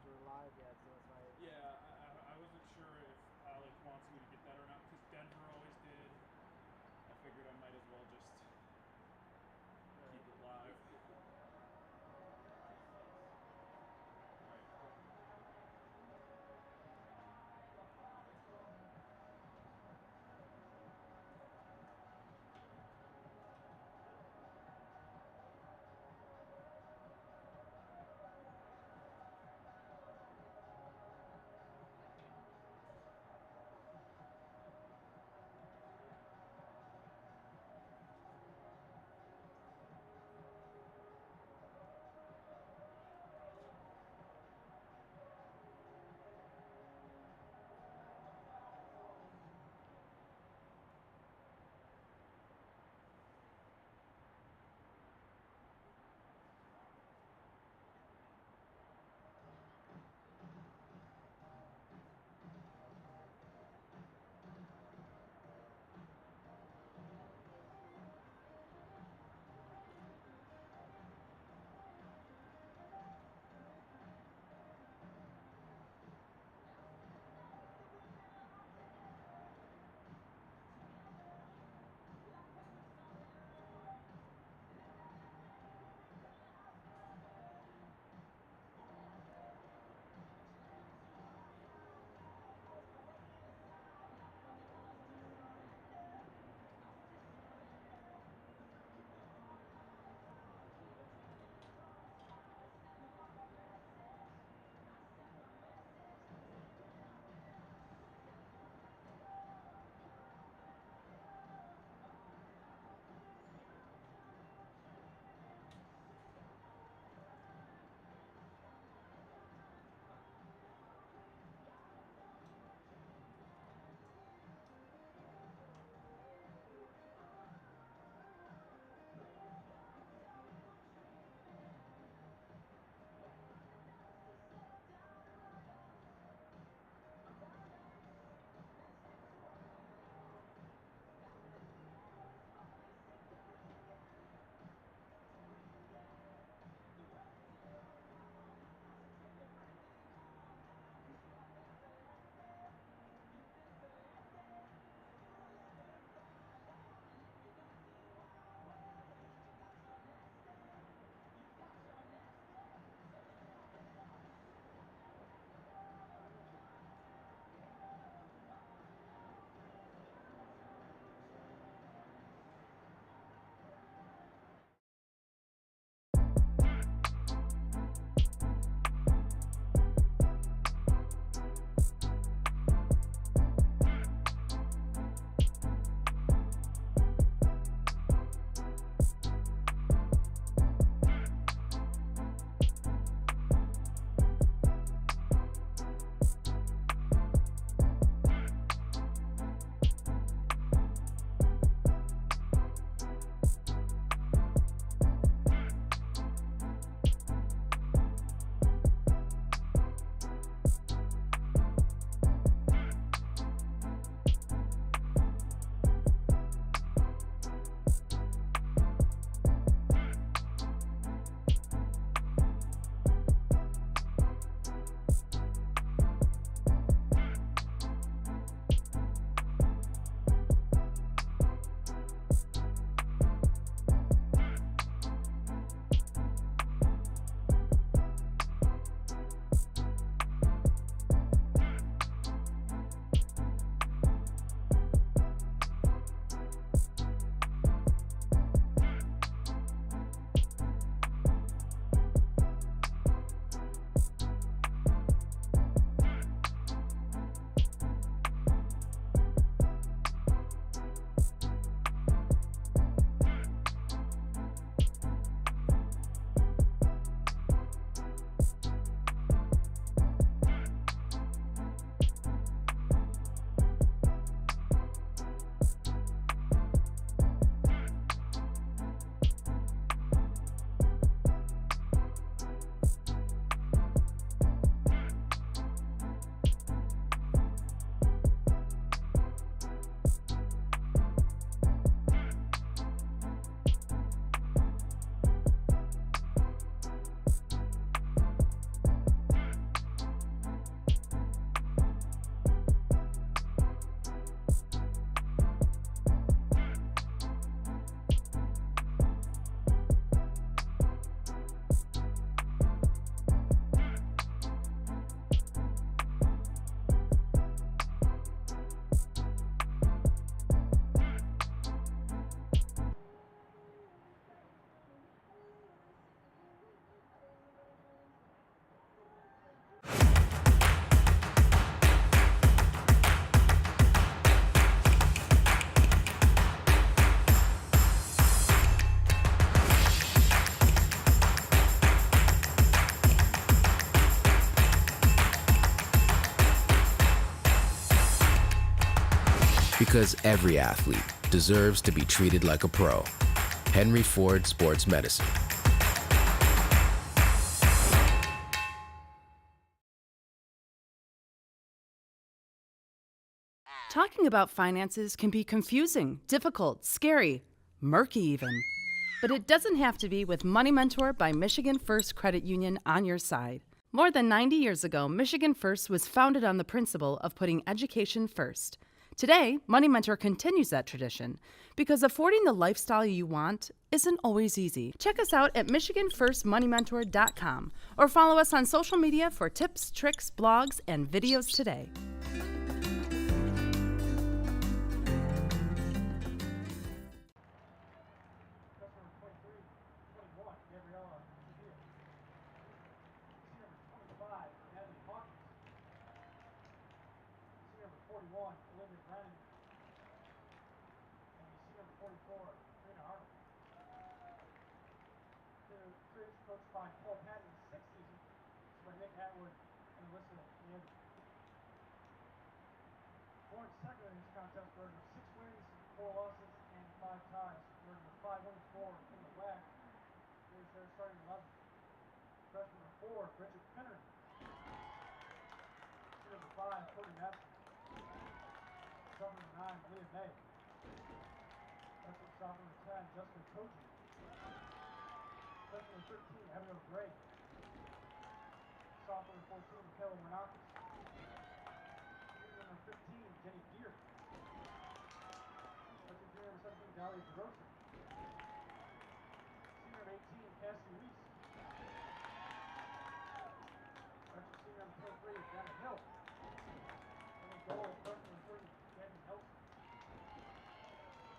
guys were live yet, so that's why. Yeah, I wasn't sure if Alec wants me to get that or not because Denver always did. I figured I might as well just keep it live. Because every athlete deserves to be treated like a pro. Henry Ford Sports Medicine. Talking about finances can be confusing, difficult, scary, murky even. But it doesn't have to be with Money Mentor by Michigan First Credit Union on your side. More than 90 years ago, Michigan First was founded on the principle of putting education first. Today, Money Mentor continues that tradition because affording the lifestyle you want isn't always easy. Check us out at MichiganFirstMoneyMentor.com or follow us on social media for tips, tricks, blogs, and videos today. Second in this contest, Bergen with 6 wins, 4 losses, and 5 ties. Bergen with 5-4 in the WAC. Here's their starting 11. Freshman number 4, Bridget Pinner. Senior number 5, Cody Madsen. Sophomore number 9, Leah May. Freshman sophomore number 10, Jessica Koji. Freshman number 13, Abigail Gray. Sophomore number 14, Michaela Manakis. Number 15, Jenny Deere. Freshman junior number 17, Dahlia DeRosa. Senior number 18, Cassie Weiss. Freshman senior number 23, Jenna Hill. And goal, freshman number 30, Candy Nelson.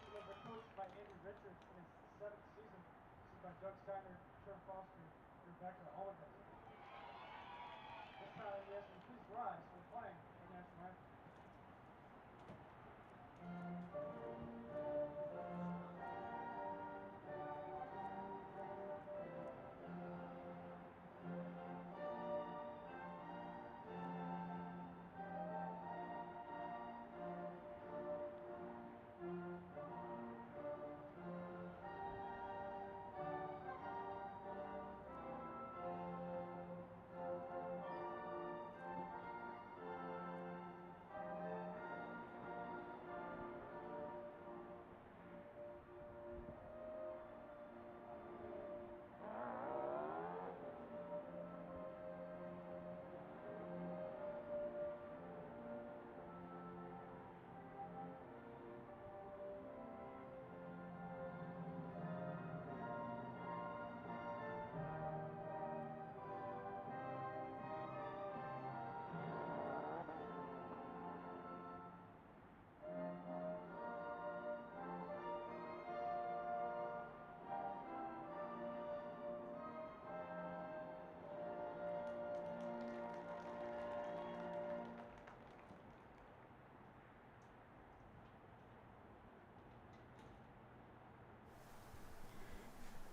She was coached by Andrew Richards in his 7th season. This is by Doug Steiner, Sherm Foster, and Rebecca Holocaust. This time, we ask you to please rise for playing the national anthem.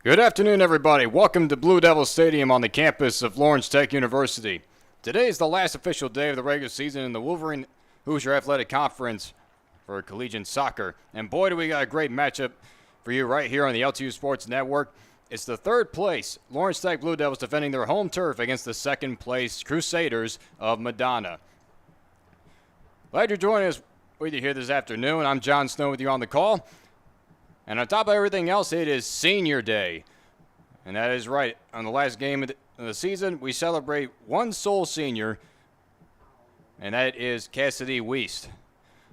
Good afternoon, everybody. Welcome to Blue Devil Stadium on the campus of Lawrence Tech University. Today is the last official day of the regular season in the Wolverine Hoosier Athletic Conference for collegiate soccer. And boy, do we got a great matchup for you right here on the LTU Sports Network. It's the third place Lawrence Tech Blue Devils defending their home turf against the second place Crusaders of Madonna. Glad you're joining us with you here this afternoon. I'm John Snow with you on the call. And on top of everything else, it is Senior Day. And that is right. On the last game of the season, we celebrate one sole senior, and that is Cassidy Weiss.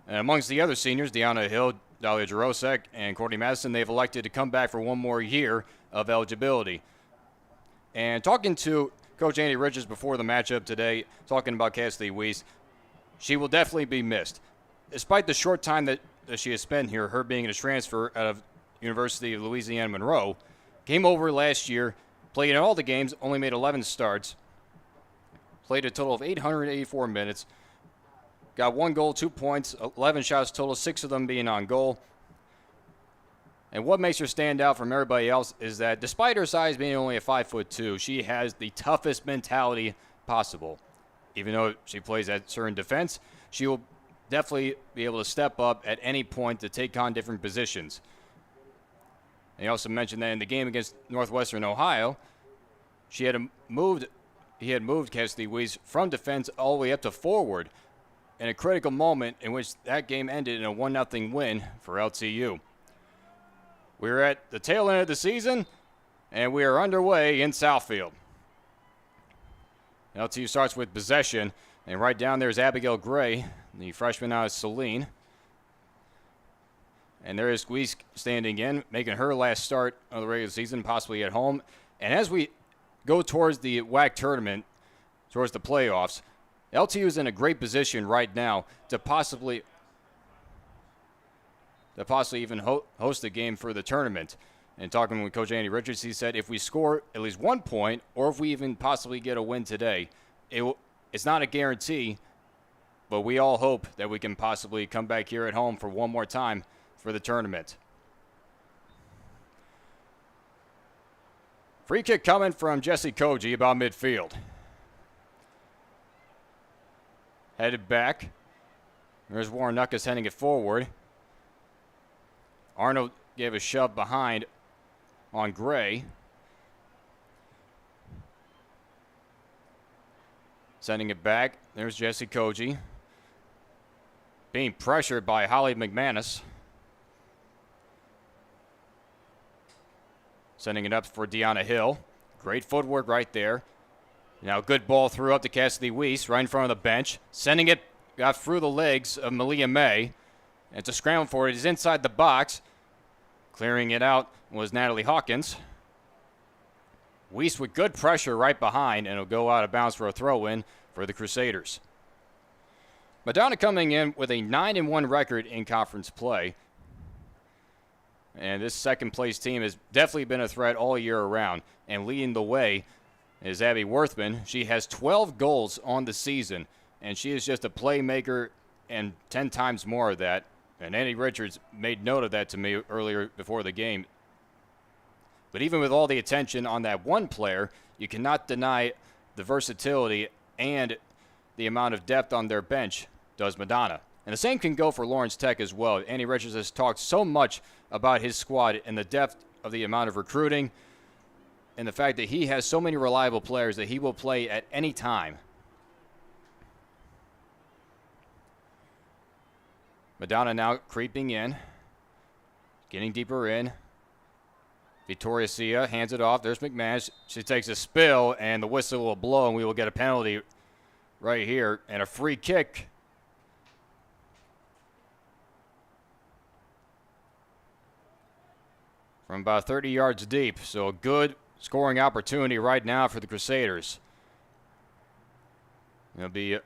And amongst the other seniors, Deanna Hill, Dahlia Jarosek, and Courtney Madison, they've elected to come back for one more year of eligibility. And talking to Coach Andy Richards before the matchup today, talking about Cassidy Weiss, she will definitely be missed. Despite the short time that she has spent here, her being a transfer out of University of Louisiana Monroe, came over last year, played in all the games, only made 11 starts, played a total of 884 minutes, got 1 goal, 2 points, 11 shots total, 6 of them being on goal. And what makes her stand out from everybody else is that despite her size being only a 5'2", she has the toughest mentality possible. Even though she plays at certain defense, she will definitely be able to step up at any point to take on different positions. And he also mentioned that in the game against Northwestern Ohio, he had moved Cassidy Weiss from defense all the way up to forward in a critical moment in which that game ended in a 1-0 win for LTU. We're at the tail end of the season, and we are underway in Southfield. LTU starts with possession, and right down there is Abigail Gray, the freshman out of Saline. And there is Weiss standing in, making her last start of the regular season, possibly at home. And as we go towards the WAC tournament, towards the playoffs, LTU is in a great position right now to possibly even host the game for the tournament. And talking with Coach Andy Richards, he said if we score at least 1 point, or if we even possibly get a win today, it's not a guarantee, but we all hope that we can possibly come back here at home for one more time for the tournament. Free kick coming from Jesse Koji about midfield. Headed back. There's Warren Nuckus heading it forward. Arnold gave a shove behind on Gray. Sending it back. There's Jesse Koji. Being pressured by Holly McManus. Sending it up for Deanna Hill. Great footwork right there. Now good ball through up to Cassidy Weiss right in front of the bench. Sending it, got through the legs of Malia May. And it's a scramble for it. He's inside the box. Clearing it out was Natalie Hawkins. Weiss with good pressure right behind, and it'll go out of bounds for a throw-in for the Crusaders. Madonna coming in with a 9-1 record in conference play. And this second-place team has definitely been a threat all year around. And leading the way is Abby Worthman. She has 12 goals on the season, and she is just a playmaker and 10 times more of that. And Andy Richards made note of that to me earlier before the game. But even with all the attention on that one player, you cannot deny the versatility and the amount of depth on their bench does Madonna. And the same can go for Lawrence Tech as well. Andy Richards has talked so much about his squad and the depth of the amount of recruiting and the fact that he has so many reliable players that he will play at any time. Madonna now creeping in, getting deeper in. Victoria Sia hands it off. There's McManus. She takes a spill, and the whistle will blow, and we will get a penalty right here and a free kick. From about 30 yards deep, so a good scoring opportunity right now for the Crusaders. It'll be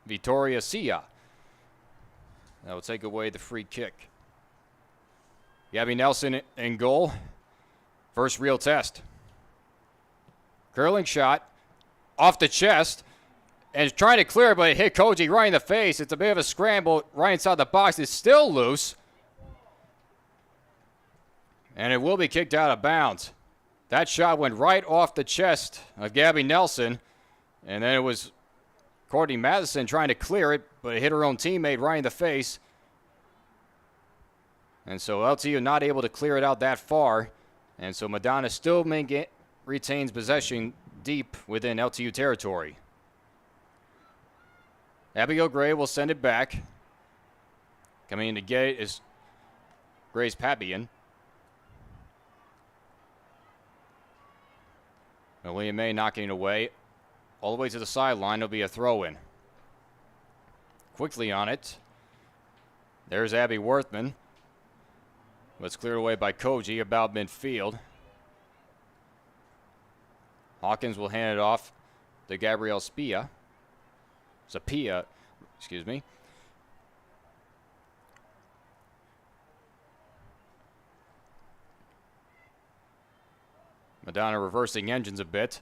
Victoria Sia. That will take away the free kick. Gabby Nelson in goal. First real test. Curling shot off the chest and trying to clear it, but it hit Koji right in the face. It's a bit of a scramble right inside the box. It's still loose. And it will be kicked out of bounds. That shot went right off the chest of Gabby Nelson. And then it was Courtney Madison trying to clear it, but it hit her own teammate right in the face. And so LTU not able to clear it out that far. And so Madonna still retains possession deep within LTU territory. Abigail Gray will send it back. Coming in to get it is Grace Papian. William May knocking it away. All the way to the sideline. It'll be a throw-in. Quickly on it. There's Abby Worthman. But it's cleared away by Koji about midfield. Hawkins will hand it off to Gabrielle Sapia, excuse me. Madonna reversing engines a bit.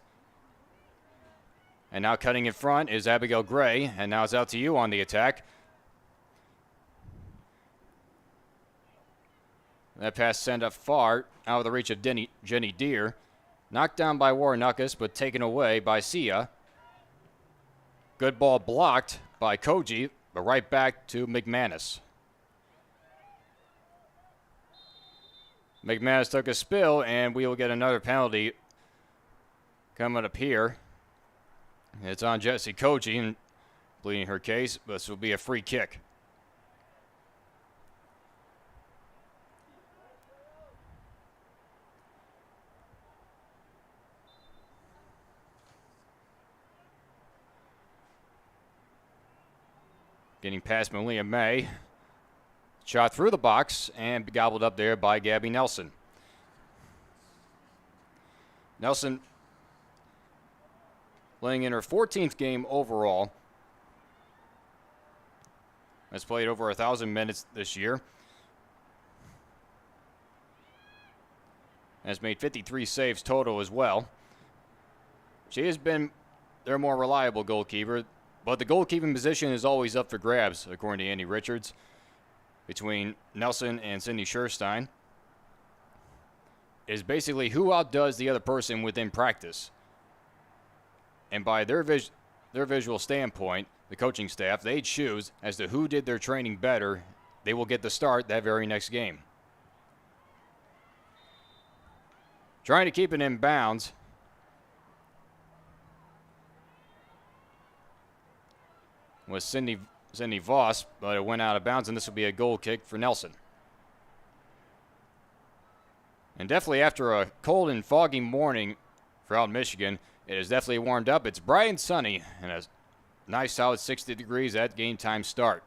And now cutting in front is Abigail Gray. And now it's LTU on the attack. That pass sent up far, out of the reach of Jenny Deere. Knocked down by Warrenuckus, but taken away by Sia. Good ball blocked by Koji. but right back to McManus. McManus took a spill, and we will get another penalty coming up here. It's on Jessie Koji, and pleading her case, but this will be a free kick. Getting past Malia May. Shot through the box and gobbled up there by Gabby Nelson. Nelson playing in her 14th game overall. Has played over 1,000 minutes this year. Has made 53 saves total as well. She has been their more reliable goalkeeper, but the goalkeeping position is always up for grabs, according to Andy Richards, between Nelson and Cindy Scherstein. It is basically who outdoes the other person within practice. And by their visual standpoint, the coaching staff, they choose as to who did their training better. They will get the start that very next game. Trying to keep it in bounds. Was Cindy Voss, but it went out of bounds, and this will be a goal kick for Nelson. And definitely after a cold and foggy morning for out in Michigan, it is definitely warmed up. It's bright and sunny, and a nice solid 60 degrees at game time start.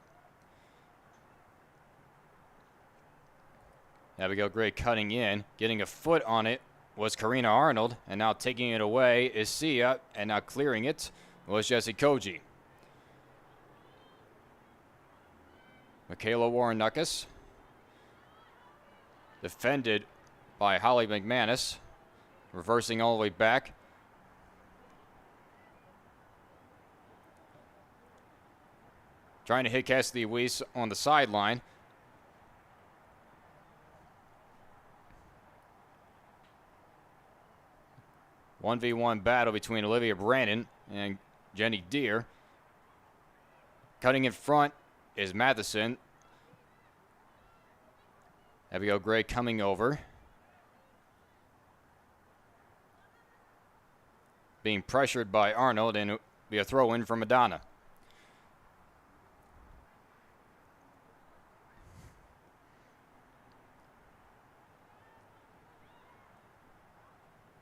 Abigail Gray cutting in, getting a foot on it was Karina Arnold, and now taking it away is Sia, and now clearing it was Jessie Koji. Michaela Warren-Nuckus, defended by Holly McManus, reversing all the way back. Trying to hit Cassidy Weiss on the sideline. One v one battle between Olivia Brandon and Jenny Deere. Cutting in front is Matheson. Abigail Gray coming over. Being pressured by Arnold, and it'll be a throw in for Madonna.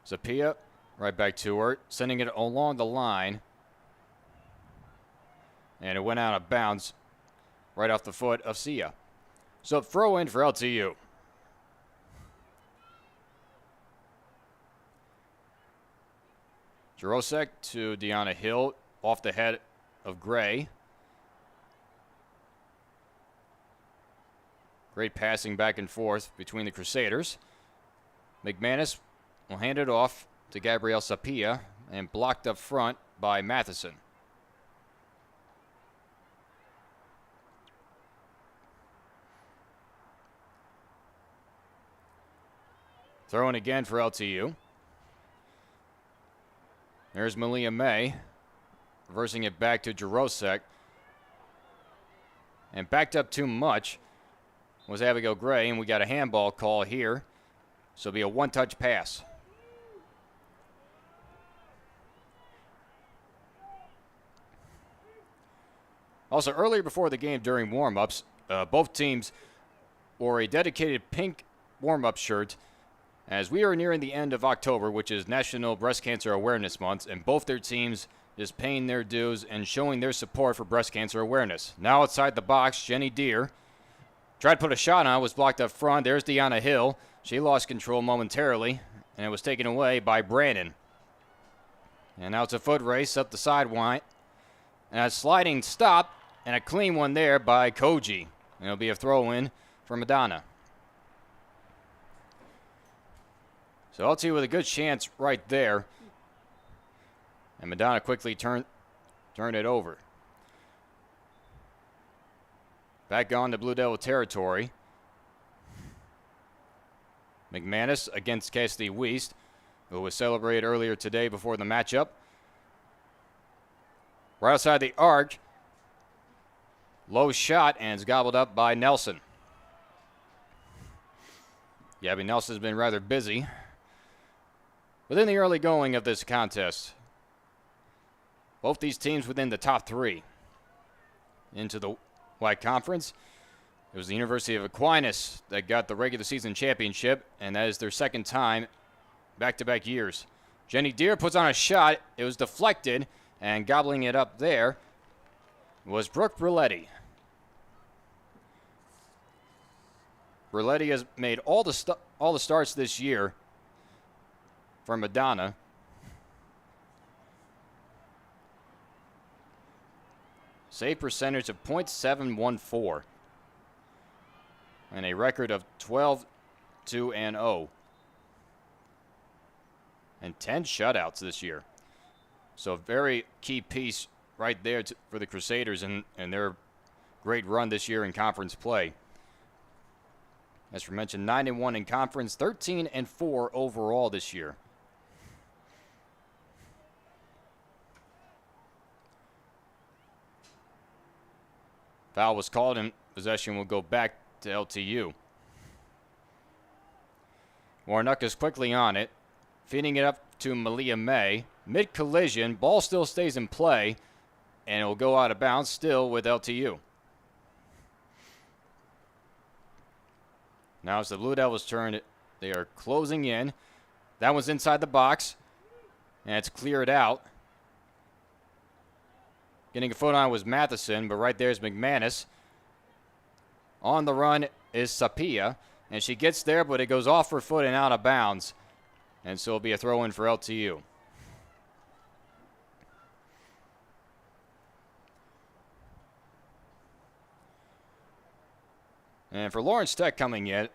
Zapia, right back to her, sending it along the line. And it went out of bounds right off the foot of Sia. So throw in for LTU. Jarosek to Deanna Hill, off the head of Gray. Great passing back and forth between the Crusaders. McManus will hand it off to Gabrielle Sapia, and blocked up front by Matheson. Throwing again for LTU. There's Malia May, reversing it back to Jarosek. And backed up too much was Abigail Gray, and we got a handball call here. So it'll be a one-touch pass. Also, earlier before the game during warm-ups, both teams wore a dedicated pink warm-up shirt, as we are nearing the end of October, which is National Breast Cancer Awareness Month, and both their teams is paying their dues and showing their support for breast cancer awareness. Now outside the box, Jenny Deere tried to put a shot on, was blocked up front. There's Deanna Hill. She lost control momentarily, and it was taken away by Brandon. And now it's a foot race up the sideline. And a sliding stop, and a clean one there by Koji. And it'll be a throw-in for Madonna. So LT with a good chance right there. And Madonna quickly turned it over. Back on to Blue Devil territory. McManus against Cassidy Wiest, who was celebrated earlier today before the matchup. Right outside the arc. Low shot, and it's gobbled up by Nelson. Gabby Nelson's been rather busy within the early going of this contest. Both these teams within the top 3 into the White Conference. It was the University of Aquinas that got the regular season championship, and that is their second time back-to-back years. Jenny Deere puts on a shot. It was deflected, and gobbling it up there was Brooke Brilletti. Brilletti has made all the starts this year for Madonna. Save percentage of .714 and a record of 12-2-0 and 10 shutouts this year. So a very key piece right there for the Crusaders and their great run this year in conference play. As we mentioned, 9-1 in conference, 13-4 overall this year. Foul was called and possession will go back to LTU. Warnock is quickly on it, feeding it up to Malia May. Mid-collision, ball still stays in play, and it will go out of bounds still with LTU. Now it's the Blue Devils' turn. They are closing in. That one's inside the box, and it's cleared out. Getting a foot on was Matheson, but right there's McManus. On the run is Sapia, and she gets there, but it goes off her foot and out of bounds. And so it'll be a throw-in for LTU. And for Lawrence Tech coming in,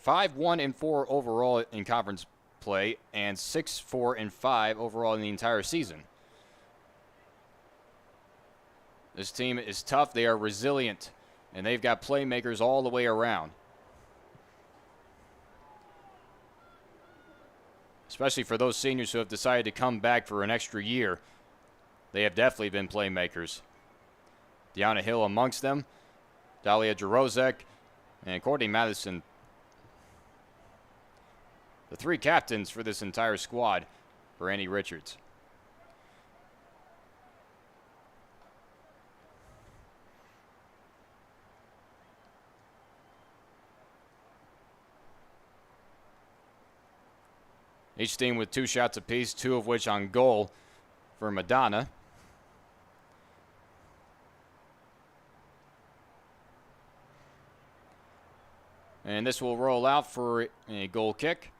5-1-4 overall in conference play and 6-4-5 overall in the entire season. This team is tough. They are resilient, and they've got playmakers all the way around. Especially for those seniors who have decided to come back for an extra year. They have definitely been playmakers. Deanna Hill amongst them, Dahlia Jarozek, and Courtney Madison. The 3 captains for this entire squad for Annie Richards. Each team with 2 shots apiece, 2 of which on goal for Madonna. And this will roll out for a goal kick.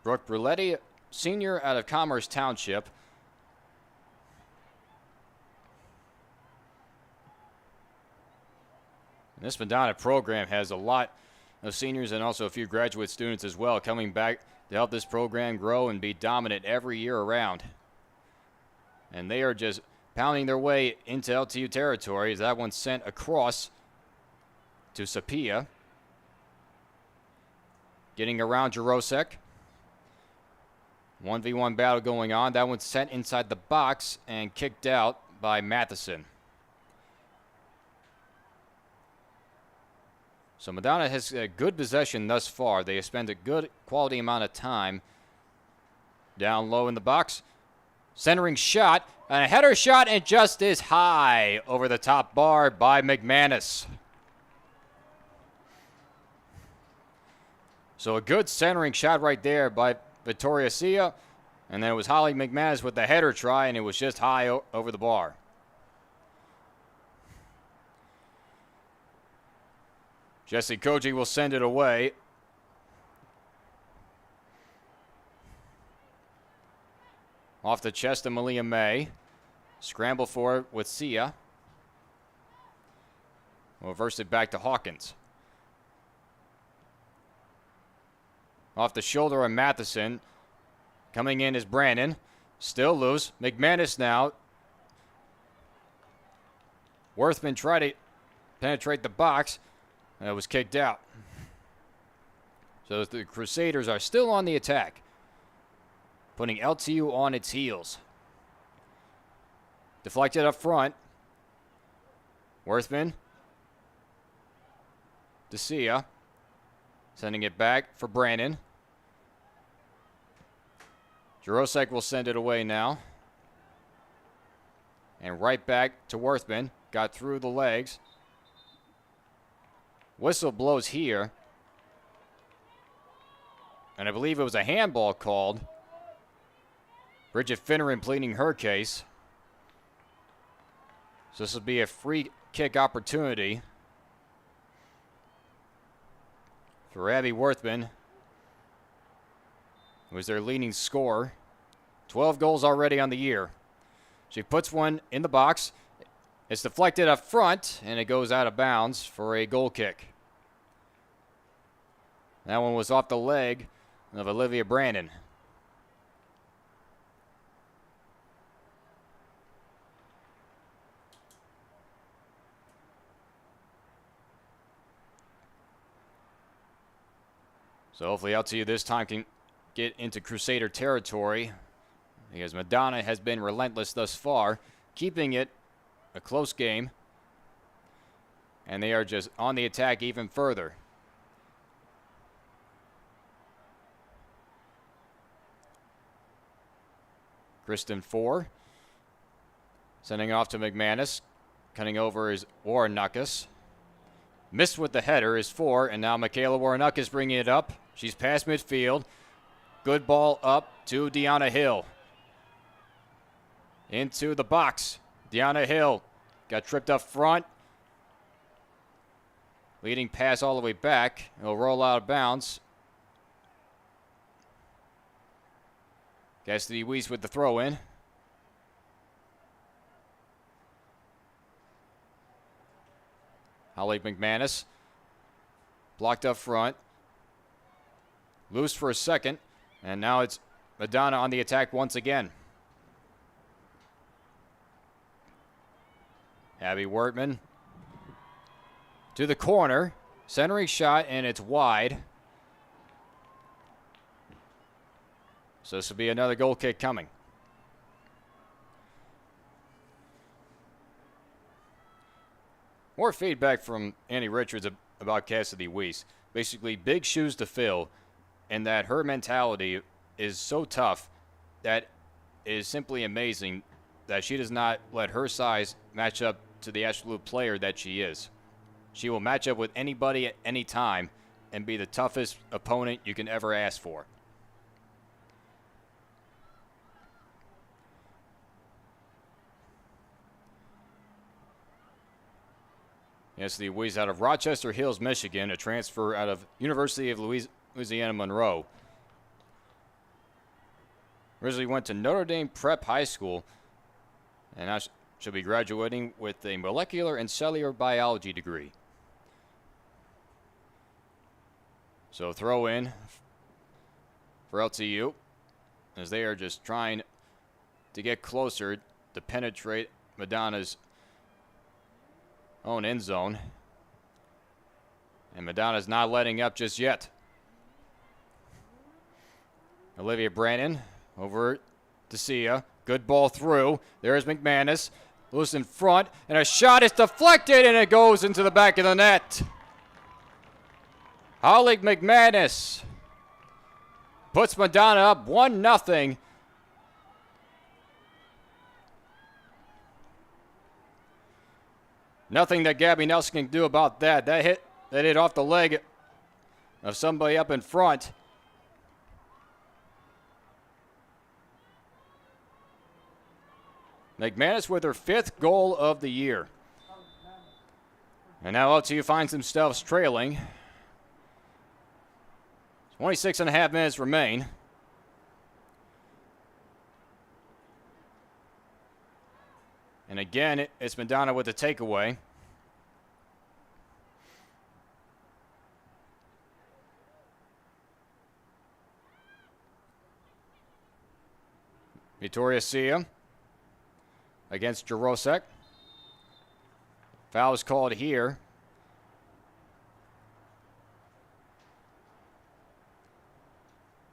Brooke Brilletti, senior out of Commerce Township. And this Madonna program has a lot of seniors and also a few graduate students as well coming back to help this program grow and be dominant every year around. And they are just pounding their way into LTU territory as that one's sent across to Sapia. Getting around Jarosek. 1v1 battle going on. That one's sent inside the box and kicked out by Matheson. So Madonna has a good possession thus far. They have spent a good quality amount of time down low in the box. Centering shot, and a header shot, and just is high over the top bar by McManus. So a good centering shot right there by Victoria Sia, and then it was Holly McManus with the header try, and it was just high over the bar. Jesse Koji will send it away. Off the chest of Malia May. Scramble for it with Sia. We'll reverse it back to Hawkins. Off the shoulder of Matheson. Coming in is Brandon. Still loose. McManus now. Worthman tried to penetrate the box. And it was kicked out. So the Crusaders are still on the attack. putting LTU on its heels. Deflected up front. Worthman. DeCia. Sending it back for Brandon. Jurosek will send it away now. And right back to Worthman. Got through the legs. Whistle blows here. And I believe it was a handball called. Bridget Finneran pleading her case. So this will be a free kick opportunity for Abby Worthman, who is their leading scorer. 12 goals already on the year. She puts one in the box. It's deflected up front, and it goes out of bounds for a goal kick. That one was off the leg of Olivia Brandon. So hopefully LTU this time can get into Crusader territory, because Madonna has been relentless thus far, keeping it a close game. And they are just on the attack even further. Kristen Four sending off to McManus. Cutting over is Warrenakis. Missed with the header is Four, and now Michaela Warrenakis bringing it up. She's past midfield. Good ball up to Deanna Hill. Into the box. Deanna Hill got tripped up front. Leading pass all the way back. It'll roll out of bounds. Cassidy Weiss with the throw in. Holly McManus. Blocked up front. Loose for a second. And now it's Madonna on the attack once again. Abby Wortman to the corner. Centering shot, and it's wide. So this will be another goal kick coming. More feedback from Annie Richards about Cassidy Weiss. Basically, big shoes to fill, and that her mentality is so tough that it is simply amazing that she does not let her size match up to the absolute player that she is. She will match up with anybody at any time and be the toughest opponent you can ever ask for. Yes, the Weiss out of Rochester Hills, Michigan, a transfer out of University of Louisiana Monroe. Originally went to Notre Dame Prep High School, and now she'll be graduating with a molecular and cellular biology degree. So throw in for LTU, as they are just trying to get closer to penetrate Madonna's own end zone. And Madonna's not letting up just yet. Olivia Brandon over to Sia. Good ball through. There's McManus. Loose in front. And a shot is deflected, and it goes into the back of the net. Holly McManus puts Madonna up 1-0. Nothing that Gabby Nelson can do about that. That hit off the leg of somebody up in front. McManus with her 5th goal of the year. And now LTU finds themselves trailing. 26.5 minutes remain. And again, it's Madonna with the takeaway. Victoria Sia against Jarosek. Foul is called here.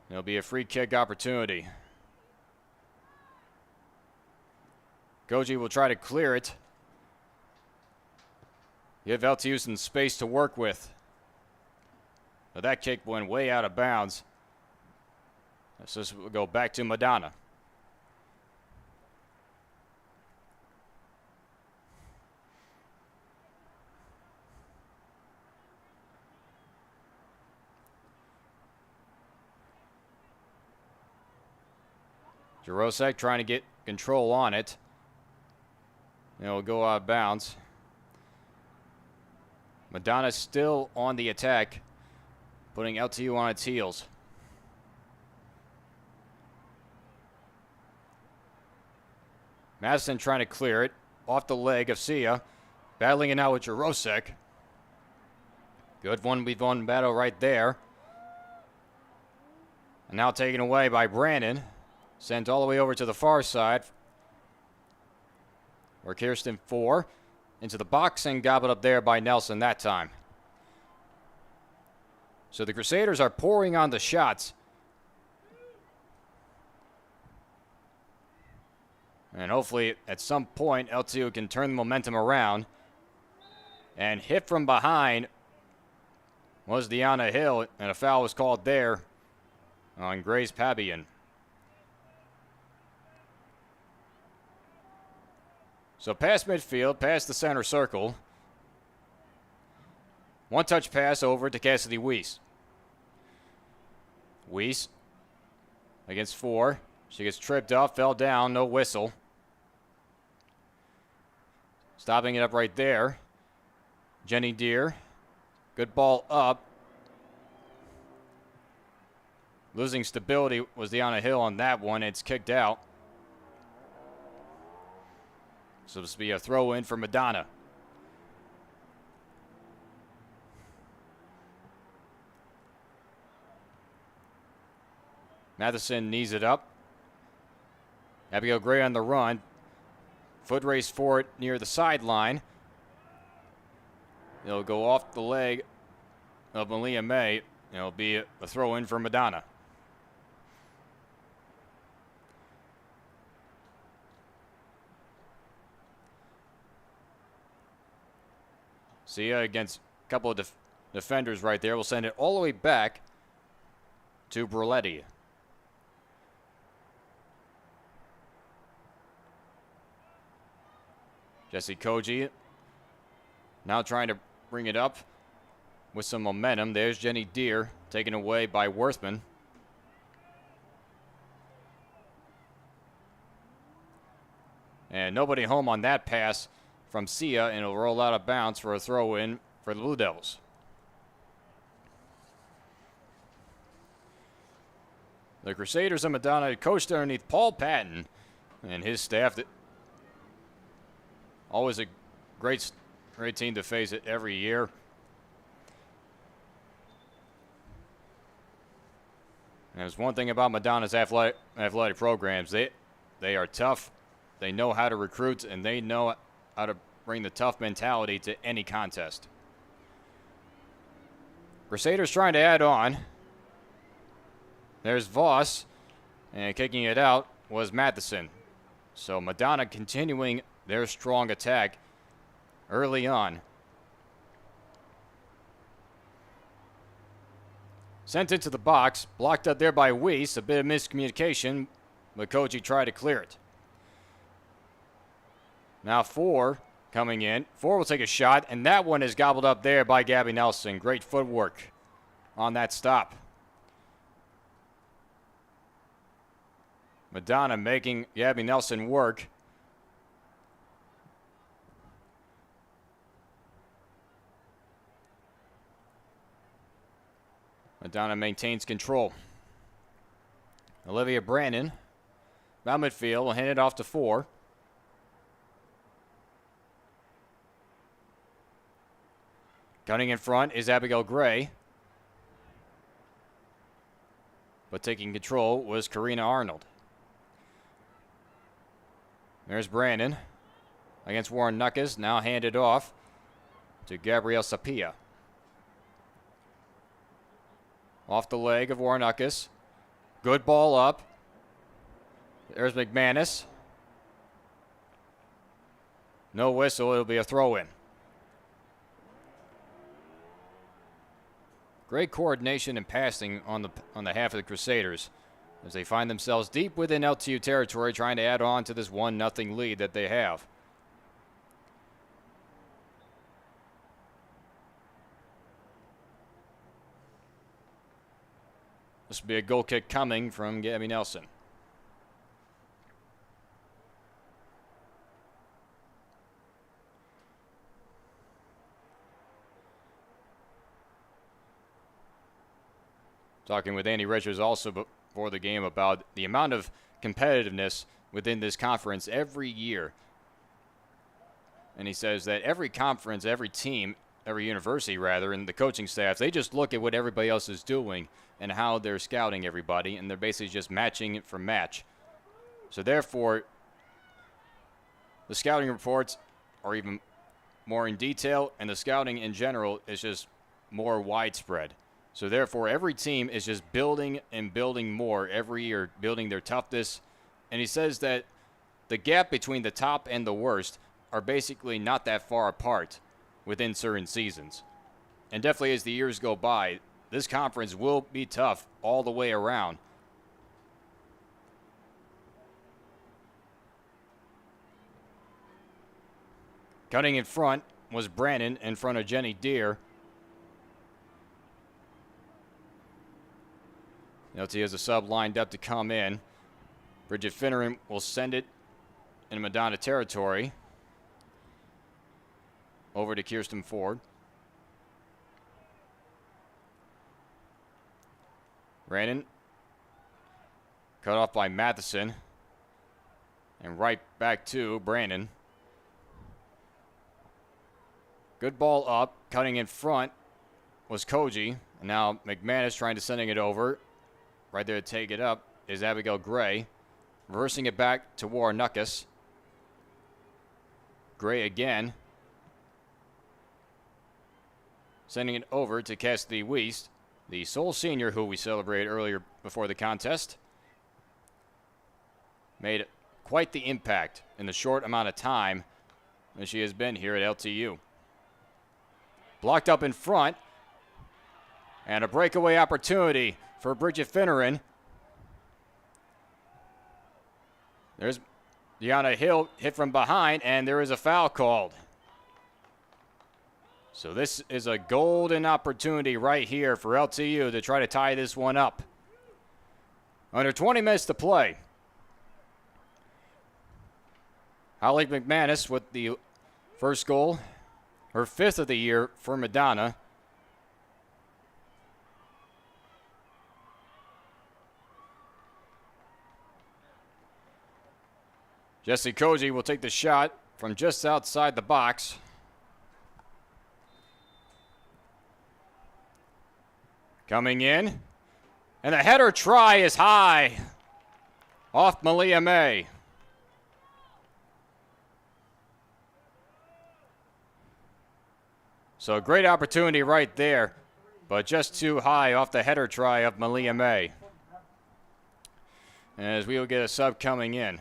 It'll be a free kick opportunity. Koji will try to clear it. Give LTU some space to work with. But that kick went way out of bounds. So this will go back to Madonna. Jarosek trying to get control on it. It'll go out of bounds. Madonna still on the attack, putting LTU on its heels. Madison trying to clear it off the leg of Sia, battling it out with Jarosek. Good 1v1 battle right there. And now taken away by Brandon. Sent all the way over to the far side. Where Kirsten 4 into the box and gobbled up there by Nelson that time. So the Crusaders are pouring on the shots. And hopefully at some point LTU can turn the momentum around. And hit from behind was Deanna Hill, and a foul was called there on Grace Pabian. So past midfield, past the center circle. One-touch pass over to Cassidy Weiss. Weiss against 4. She gets tripped up, fell down, no whistle. Stopping it up right there. Jenny Deere. Good ball up. Losing stability was Deanna Hill on that one. It's kicked out. So this will be a throw in for Madonna. Matheson knees it up. Abigail Gray on the run. Foot race for it near the sideline. It'll go off the leg of Malia May. It'll be a throw in for Madonna. Sia against a couple of defenders right there. We'll send it all the way back to Berletti. Jesse Koji now trying to bring it up with some momentum. There's Jenny Deere taken away by Worthman. And nobody home on that pass from Sia, and it'll roll out of bounds for a throw in for the Blue Devils. The Crusaders and Madonna coached underneath Paul Patton and his staff. That always a great team to face it every year. And there's one thing about Madonna's athletic programs. They are tough. They know how to recruit, and they know how to bring the tough mentality to any contest. Crusaders trying to add on. There's Voss, and kicking it out was Matheson. So Madonna continuing their strong attack early on. Sent into the box, blocked up there by Weiss. A bit of miscommunication, but Koji tried to clear it. Now 4 coming in. 4 will take a shot, and that one is gobbled up there by Gabby Nelson. Great footwork on that stop. Madonna making Gabby Nelson work. Madonna maintains control. Olivia Brandon, about midfield, will hand it off to 4. Gunning in front is Abigail Gray. But taking control was Karina Arnold. There's Brandon against Warren Nuckus. Now handed off to Gabrielle Sapia. Off the leg of Warren Nuckus. Good ball up. There's McManus. No whistle. It'll be a throw-in. Great coordination and passing on the half of the Crusaders as they find themselves deep within LTU territory trying to add on to this 1-0 lead that they have. This will be a goal kick coming from Gabby Nelson. Talking with Andy Richards also before the game about the amount of competitiveness within this conference every year. And he says that every conference, every team, every university rather, and the coaching staff, they just look at what everybody else is doing and how they're scouting everybody, and they're basically just matching it for match. So therefore, the scouting reports are even more in detail, and the scouting in general is just more widespread. So therefore, every team is just building and building more every year, building their toughness. And he says that the gap between the top and the worst are basically not that far apart within certain seasons. And definitely as the years go by, this conference will be tough all the way around. Cutting in front was Brandon in front of Jenny Deere. LT has a sub lined up to come in. Bridget Finneran will send it in Madonna territory over to Kirsten Ford. Brandon cut off by Matheson. And right back to Brandon. Good ball up. Cutting in front was Koji. And now McManus trying to sending it over. Right there to take it up is Abigail Gray. Reversing it back to Warnuckus. Gray again. Sending it over to Cassidy Wiest, the sole senior who we celebrated earlier before the contest. Made quite the impact in the short amount of time that she has been here at LTU. Blocked up in front. And a breakaway opportunity for Bridget Finneran. There's Deanna Hill hit from behind, and there is a foul called. So this is a golden opportunity right here for LTU to try to tie this one up. Under 20 minutes to play. Holly McManus with the first goal, her 5th of the year for Madonna. Jesse Koji will take the shot from just outside the box. Coming in. And the header try is high. Off Malia May. So a great opportunity right there, but just too high off the header try of Malia May. And as we will get a sub coming in.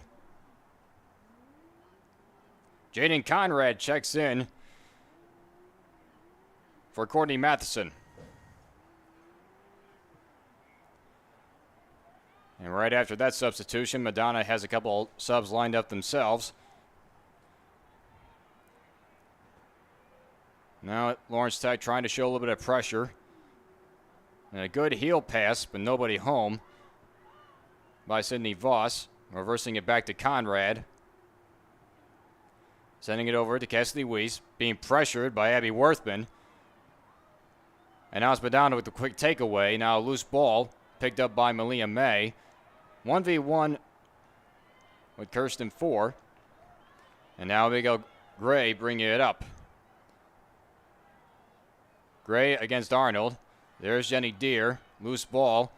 Jaden Conrad checks in for Courtney Matheson. And right after that substitution, Madonna has a couple subs lined up themselves. Now Lawrence Tech trying to show a little bit of pressure. And a good heel pass, but nobody home by Sydney Voss. Reversing it back to Conrad. Sending it over to Cassidy Weiss, being pressured by Abby Worthman. And now it's Madonna with the quick takeaway. Now a loose ball picked up by Malia May. 1v1 with Kirsten Ford. And now Abigail Gray bringing it up. Gray against Arnold. There's Jenny Deere. Loose ball.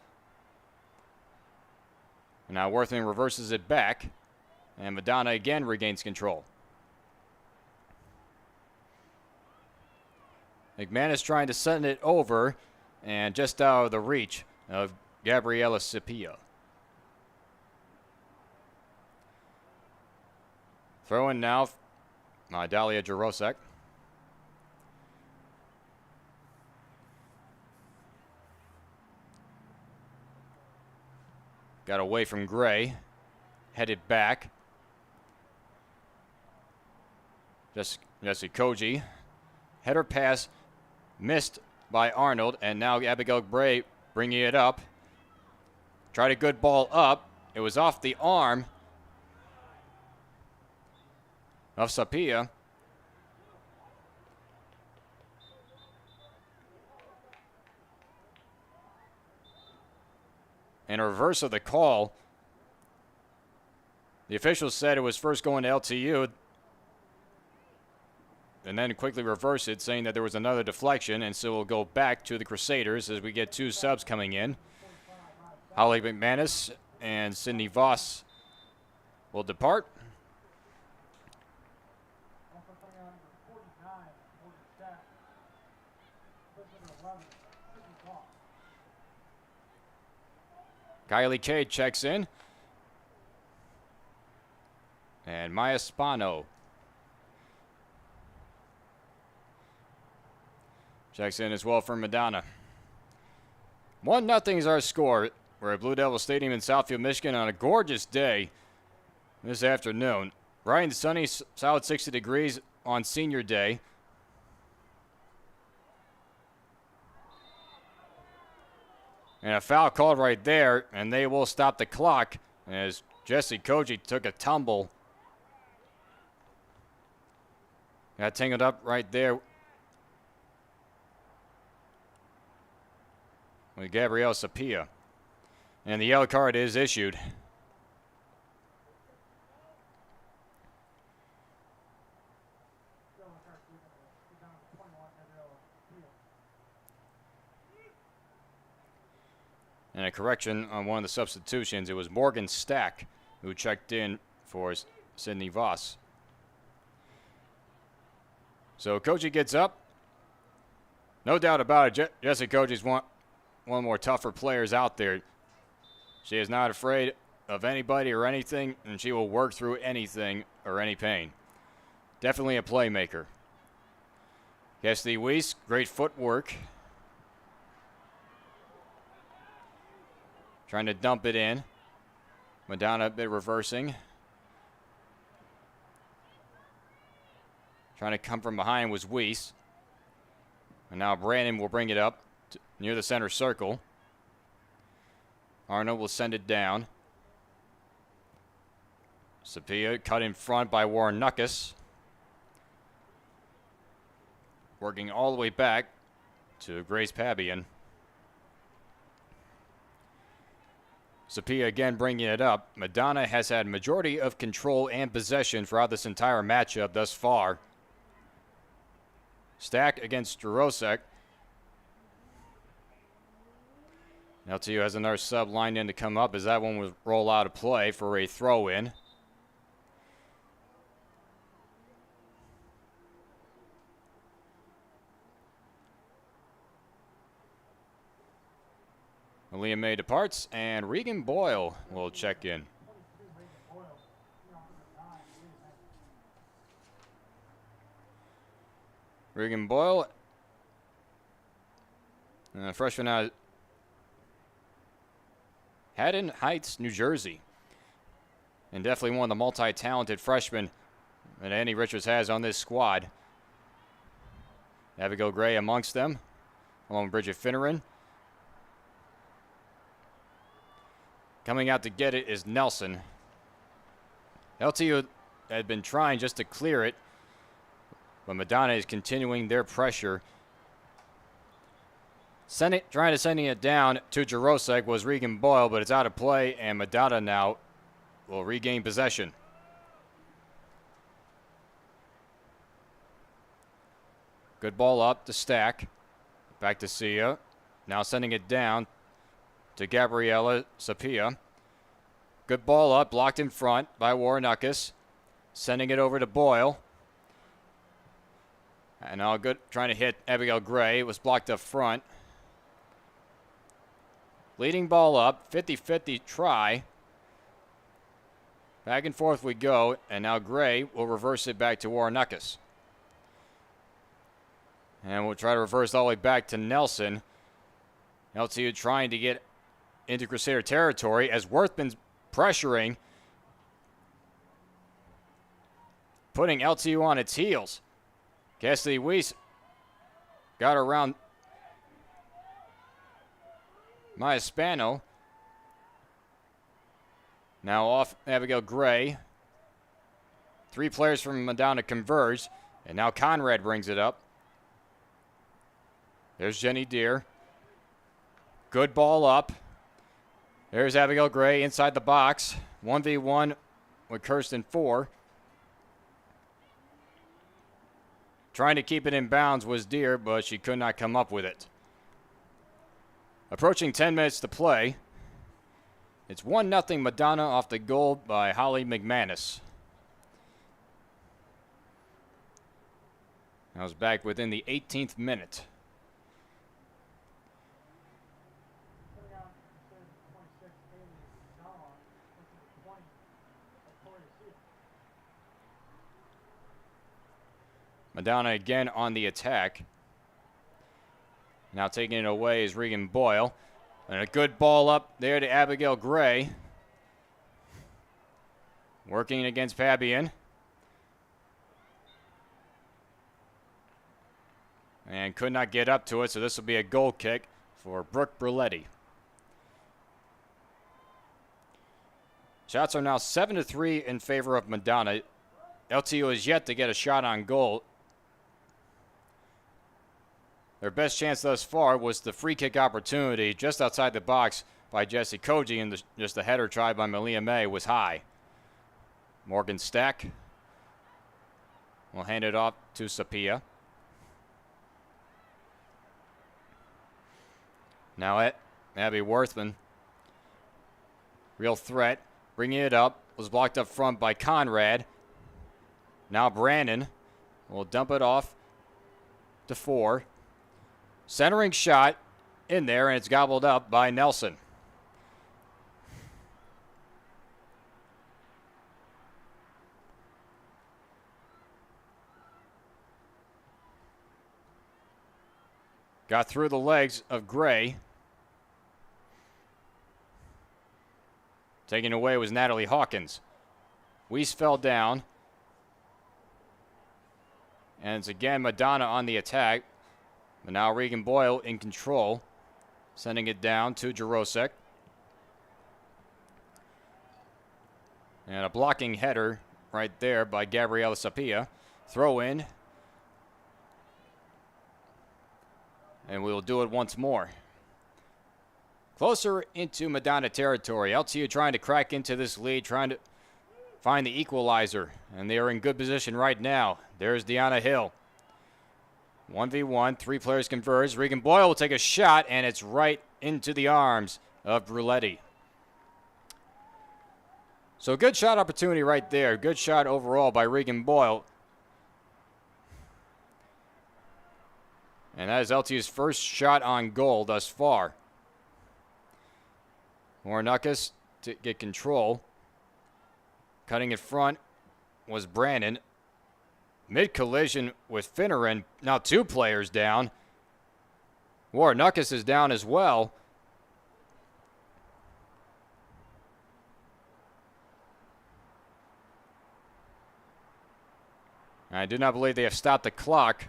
And now Worthman reverses it back. And Madonna again regains control. McManus trying to send it over, and just out of the reach of Gabriela Scipio. Throwing now Dalia Jarosek. Got away from Gray. Headed back. Jesse Koji. Header pass missed by Arnold, and now Abigail Gray bringing it up. Tried a good ball up. It was off the arm of Sapia. And a reverse of the call. The officials said it was first going to LTU, and then quickly reversed it, saying that there was another deflection, and so we'll go back to the Crusaders as we get two subs coming in. Holly McManus and Sydney Voss will depart. Kylie Cade checks in. And Maya Spano checks in as well for Madonna. 1-0 is our score. We're at Blue Devil Stadium in Southfield, Michigan on a gorgeous day this afternoon. Bright and sunny, solid 60 degrees on senior day. And a foul called right there, and they will stop the clock as Jesse Koji took a tumble. Got tangled up right there with Gabrielle Sapia. And the yellow card is issued. And a correction on one of the substitutions. It was Morgan Stack who checked in for Sydney Voss. So Koji gets up. No doubt about it, Jesse Koji's one of the more tougher players out there. She is not afraid of anybody or anything, and she will work through anything or any pain. Definitely a playmaker. Cassidy Weiss, great footwork. Trying to dump it in. Madonna a bit reversing. Trying to come from behind was Weiss. And now Brandon will bring it up near the center circle. Arnold will send it down. Sapia cut in front by Warren Nuckus. Working all the way back to Grace Pabian. Sapia again bringing it up. Madonna has had majority of control and possession throughout this entire matchup thus far. Stack against Jarosek. LTU has another sub lined in to come up as that one will roll out of play for a throw-in. Aaliyah May departs, and Regan Boyle will check in. Regan Boyle, freshman out of Haddon Heights, New Jersey. And definitely one of the multi-talented freshmen that Andy Richards has on this squad. Abigail Gray amongst them, along with Bridget Finneran. Coming out to get it is Nelson. LTU had been trying just to clear it, but Madonna is continuing their pressure. Trying to send it down to Jarosek was Regan Boyle, but it's out of play, and Madonna now will regain possession. Good ball up to Stack. Back to Sia. Now sending it down to Gabriella Sapia. Good ball up, blocked in front by Warrenakis. Sending it over to Boyle. And now good, trying to hit Abigail Gray. It was blocked up front. Leading ball up, 50-50 try. Back and forth we go, and now Gray will reverse it back to Warnakis. And we'll try to reverse all the way back to Nelson. LTU trying to get into Crusader territory as Worthman's pressuring, putting LTU on its heels. Cassidy Weiss got around Maya Spano. Now off Abigail Gray. 3 players from Madonna converge, and now Conrad brings it up. There's Jenny Deere. Good ball up. There's Abigail Gray inside the box. 1v1 with Kirsten 4. Trying to keep it in bounds was Deere, but she could not come up with it. Approaching 10 minutes to play. It's 1-0 Madonna off the goal by Holly McManus. That was back within the 18th minute. Putting out instead of 26, Haley Nala into the 20 of Victoria Seal. Madonna again on the attack. Now taking it away is Regan Boyle. And a good ball up there to Abigail Gray. Working against Fabian. And could not get up to it, so this will be a goal kick for Brooke Bruletti. Shots are now 7-3 in favor of Madonna. LTU is yet to get a shot on goal. Their best chance thus far was the free kick opportunity just outside the box by Jesse Koji, and just the header tried by Malia May was high. Morgan Stack will hand it off to Sapia. Now at Abby Worthman. Real threat. Bringing it up. Was blocked up front by Conrad. Now Brandon will dump it off to 4. Centering shot in there, and it's gobbled up by Nelson. Got through the legs of Gray. Taking away was Natalie Hawkins. Weiss fell down. And it's again Madonna on the attack. But now Regan Boyle in control. Sending it down to Jarosek. And a blocking header right there by Gabriela Sapia. Throw in. And we will do it once more. Closer into Madonna territory. LTU trying to crack into this lead, trying to find the equalizer. And they are in good position right now. There's Deanna Hill. 1v1, 3 players converge. Regan Boyle will take a shot, and it's right into the arms of Bruletti. So good shot opportunity right there. Good shot overall by Regan Boyle. And that is LTU's first shot on goal thus far. Warnakis to get control. Cutting in front was Brandon. Mid-collision with Finneran. Now 2 players down. Warnakis is down as well. I do not believe they have stopped the clock.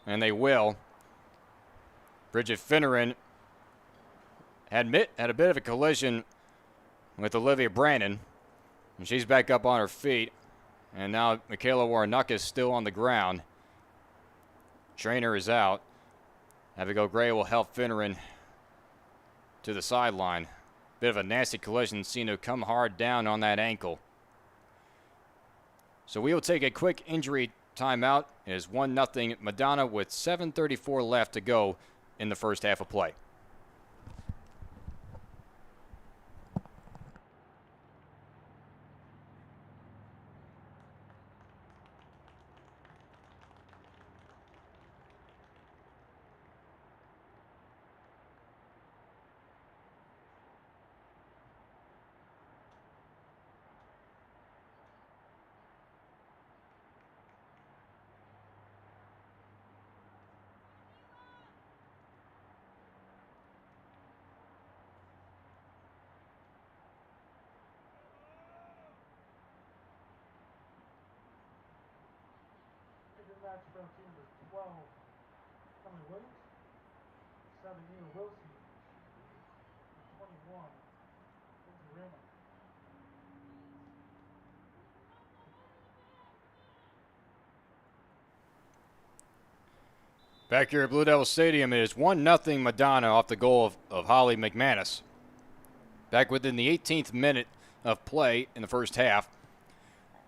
And they will. Bridget Finneran had a bit of a collision with Olivia Brandon. And she's back up on her feet. And now Michaela Warnock is still on the ground. Trainer is out. Abigail Gray will help Finneran to the sideline. Bit of a nasty collision seen to come hard down on that ankle. So we will take a quick injury timeout. It is 1-0 Madonna with 7:34 left to go in the first half of play. scratch for team number 12, Emily Williams. 7, Nina Wilson. 21, Lindsay Raymond. Back here at Blue Devil Stadium, it is 1-0 Madonna off the goal of Holly McManus. Back within the 18th minute of play in the first half.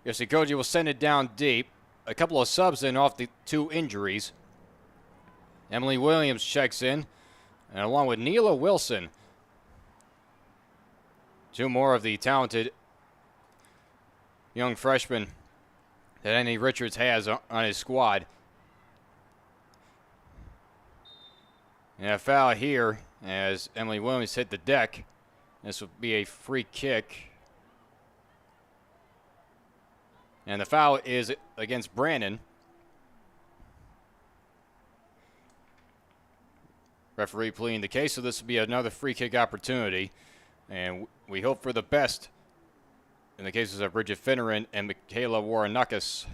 Yoshikoji will send it down deep. A couple of subs in off the 2 injuries. Emily Williams checks in, and along with Neela Wilson, 2 more of the talented young freshmen that Andy Richards has on his squad. And a foul here as Emily Williams hit the deck. This will be a free kick. And the foul is against Brandon. Referee pleading the case, so this will be another free kick opportunity. And we hope for the best in the cases of Bridget Finneran and Michaela Waranakis.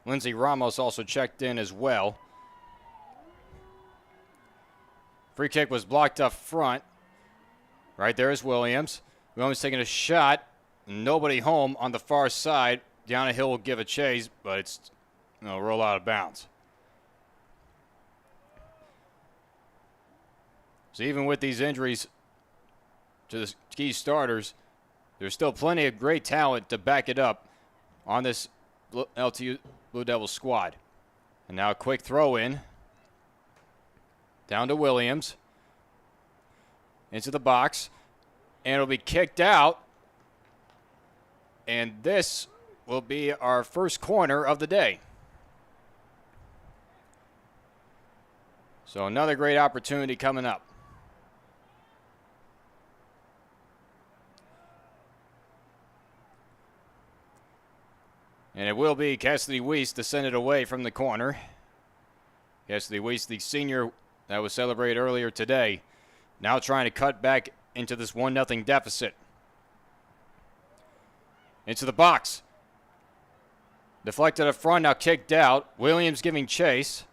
Lindsay Ramos also checked in as well. Free kick was blocked up front. Right there is Williams. Williams taking a shot. Nobody home on the far side. Down a hill will give a chase, but it's roll out of bounds. So even with these injuries to the key starters, there's still plenty of great talent to back it up on this LTU Blue Devils squad. And now a quick throw in. Down to Williams. Into the box. And it'll be kicked out. And this will be our first corner of the day. So another great opportunity coming up. And it will be Cassidy Weiss to send it away from the corner. Cassidy Weiss, the senior that was celebrated earlier today, now trying to cut back into this 1-0 deficit. Into the box. Deflected up front, now kicked out. Williams giving chase.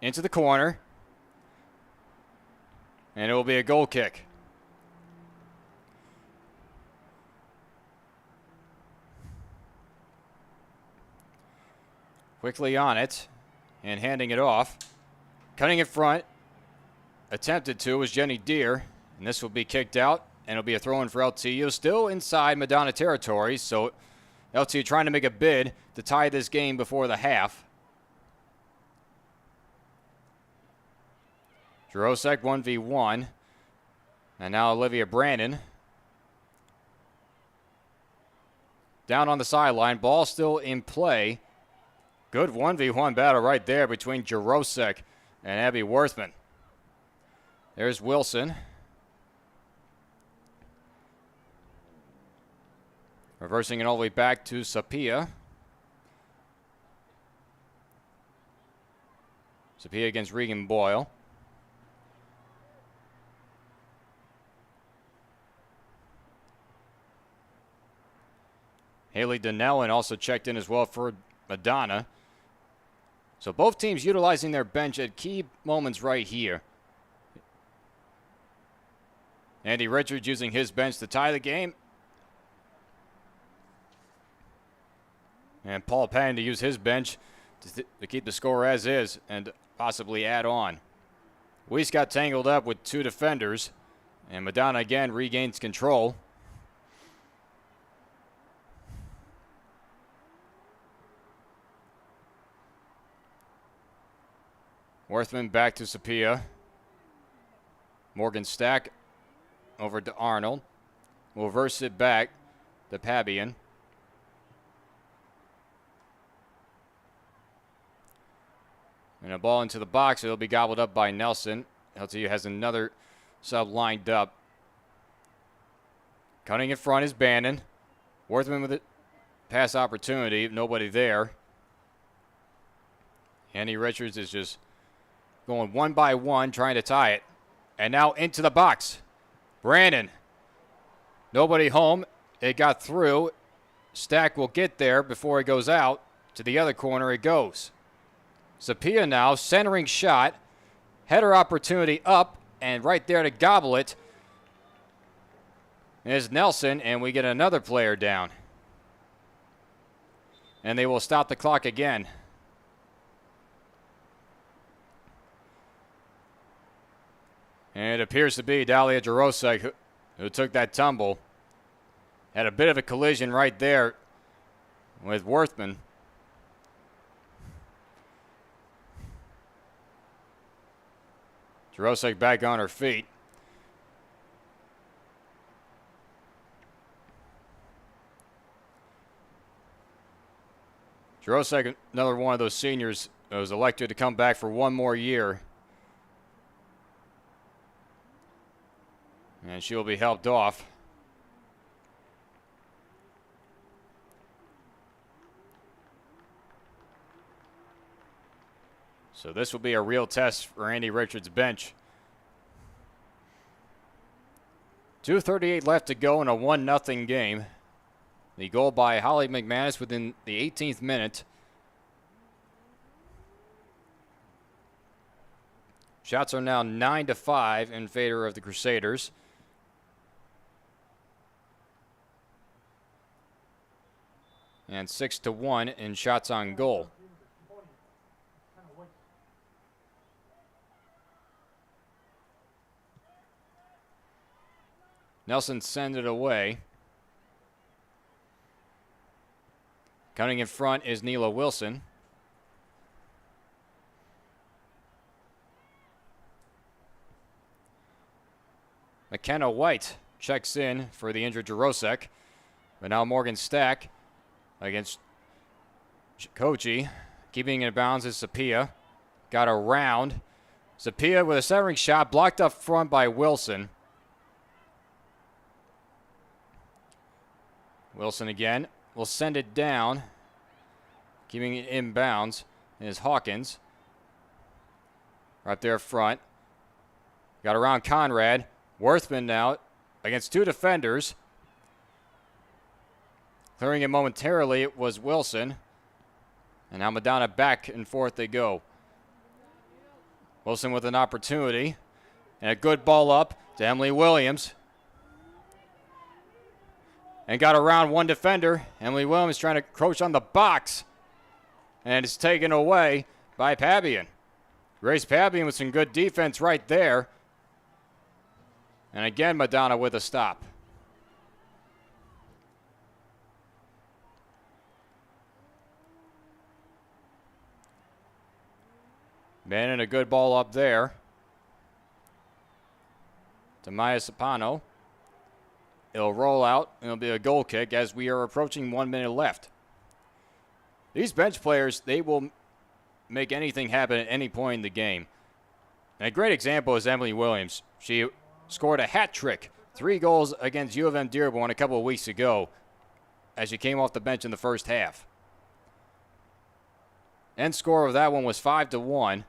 Into the corner. And it will be a goal kick. Quickly on it and handing it off. Cutting in front. Attempted to was Jenny Deere. And this will be kicked out. And it'll be a throw-in for LTU. Still inside Madonna territory. So LTU trying to make a bid to tie this game before the half. Jurosek 1v1. And now Olivia Brandon. Down on the sideline. Ball still in play. Good 1v1 battle right there between Jurosek and Abby Worthman. There's Wilson. Reversing it all the way back to Sapia. Sapia against Regan Boyle. Haley Donnellan also checked in as well for Madonna. So both teams utilizing their bench at key moments right here. Andy Richards using his bench to tie the game. And Paul Patton to use his bench to keep the score as is and possibly add on. Weiss got tangled up with 2 defenders. And Madonna again regains control. Worthman back to Sapia. Morgan Stack over to Arnold. Will reverse it back to Pabian. And a ball into the box. It'll be gobbled up by Nelson. LTU has another sub lined up. Cutting in front is Bannon. Worthman with a pass opportunity. Nobody there. Andy Richards is just going one by one, trying to tie it. And now into the box. Brandon Nobody home. It got through. Stack will get there before it goes out. To the other corner it goes. Sapia now, centering shot. Header opportunity up, and right there to gobble it is Nelson, and we get another player down. And they will stop the clock again. And it appears to be Dalia Jarosek who took that tumble. Had a bit of a collision right there with Worthman. Jarosek back on her feet. Jarosek, another one of those seniors, was elected to come back for one more year. And she'll be helped off. So this will be a real test for Andy Richards' bench. 2:38 left to go in a 1-0 game. The goal by Holly McManus within the 18th minute. Shots are now 9-5 in favor of the Crusaders. And 6-1 in shots on goal. Nelson sends it away. Coming in front is Neela Wilson. McKenna White checks in for the injured Jarosek. But now Morgan Stack against Kochi. Keeping it in bounds is Sapia. Got around. Sapia with a centering shot blocked up front by Wilson. Wilson again will send it down. Keeping it inbounds is Hawkins. Right there front. Got around Conrad. Worthman now against two defenders. Clearing it momentarily, it was Wilson. And now Madonna back and forth they go. Wilson with an opportunity. And a good ball up to Emily Williams. And got around one defender. Emily Williams trying to encroach on the box. And it's taken away by Pabian. Grace Pabian with some good defense right there. And again, Madonna with a stop. Bannon a good ball up there. To Maya Sapano. It'll roll out. It'll be a goal kick as we are approaching 1 minute left. These bench players, they will make anything happen at any point in the game. And a great example is Emily Williams. She scored a hat trick, 3 goals against U of M Dearborn a couple of weeks ago as she came off the bench in the first half. End score of that one was 5-1.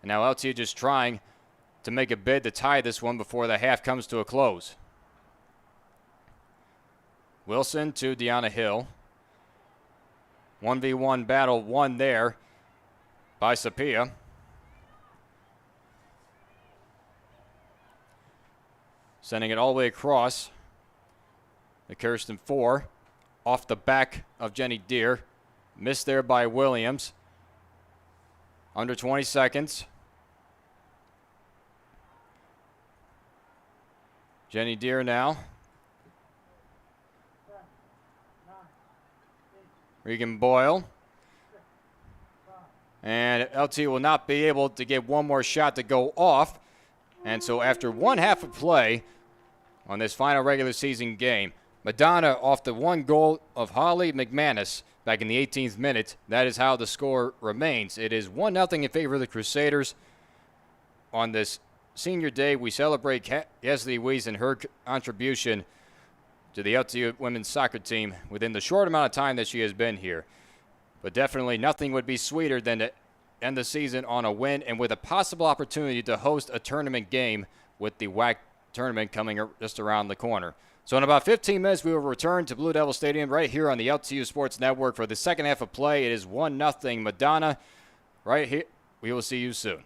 And now LT just trying to make a bid to tie this one before the half comes to a close. Wilson to Deanna Hill. 1v1 battle won there by Sapia. Sending it all the way across. The Kirsten 4 off the back of Jenny Deere. Missed there by Williams. Under 20 seconds. Jenny Deere now. Regan Boyle. And LT will not be able to get one more shot to go off. And so after one half of play on this final regular season game, Madonna off the one goal of Holly McManus back in the 18th minute. That is how the score remains. It is 1-0 in favor of the Crusaders. On this senior day, we celebrate Yesley Weiss and her contribution to the LTU women's soccer team within the short amount of time that she has been here. But definitely nothing would be sweeter than to end the season on a win and with a possible opportunity to host a tournament game with the WAC tournament coming just around the corner. So in about 15 minutes, we will return to Blue Devil Stadium right here on the LTU Sports Network for the second half of play. It is 1-0 Madonna right here. We will see you soon.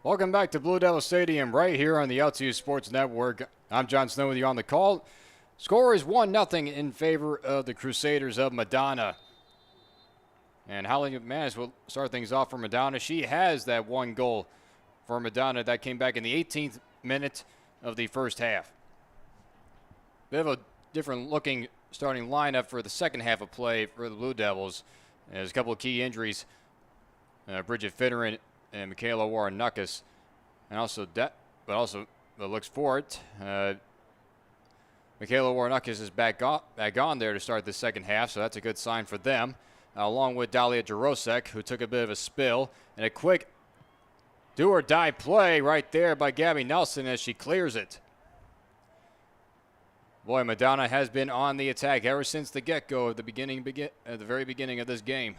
Welcome back to Blue Devil Stadium right here on the LTU Sports Network. I'm John Snow with you on the call. Score is 1-0 in favor of the Crusaders of Madonna. And Holly McManus will start things off for Madonna. She has that one goal for Madonna that came back in the 18th minute of the first half. Bit of a different looking starting lineup for the second half of play for the Blue Devils. There's a couple of key injuries. Bridget Fitterin and Michaela Warren-Nuckus. And also, looks for it. Michaela Warren-Nuckus is back on there to start the second half, so that's a good sign for them. Along with Dalia Jarosek, who took a bit of a spill. And a quick do-or-die play right there by Gabby Nelson as she clears it. Boy, Madonna has been on the attack ever since the get-go at the very beginning of this game.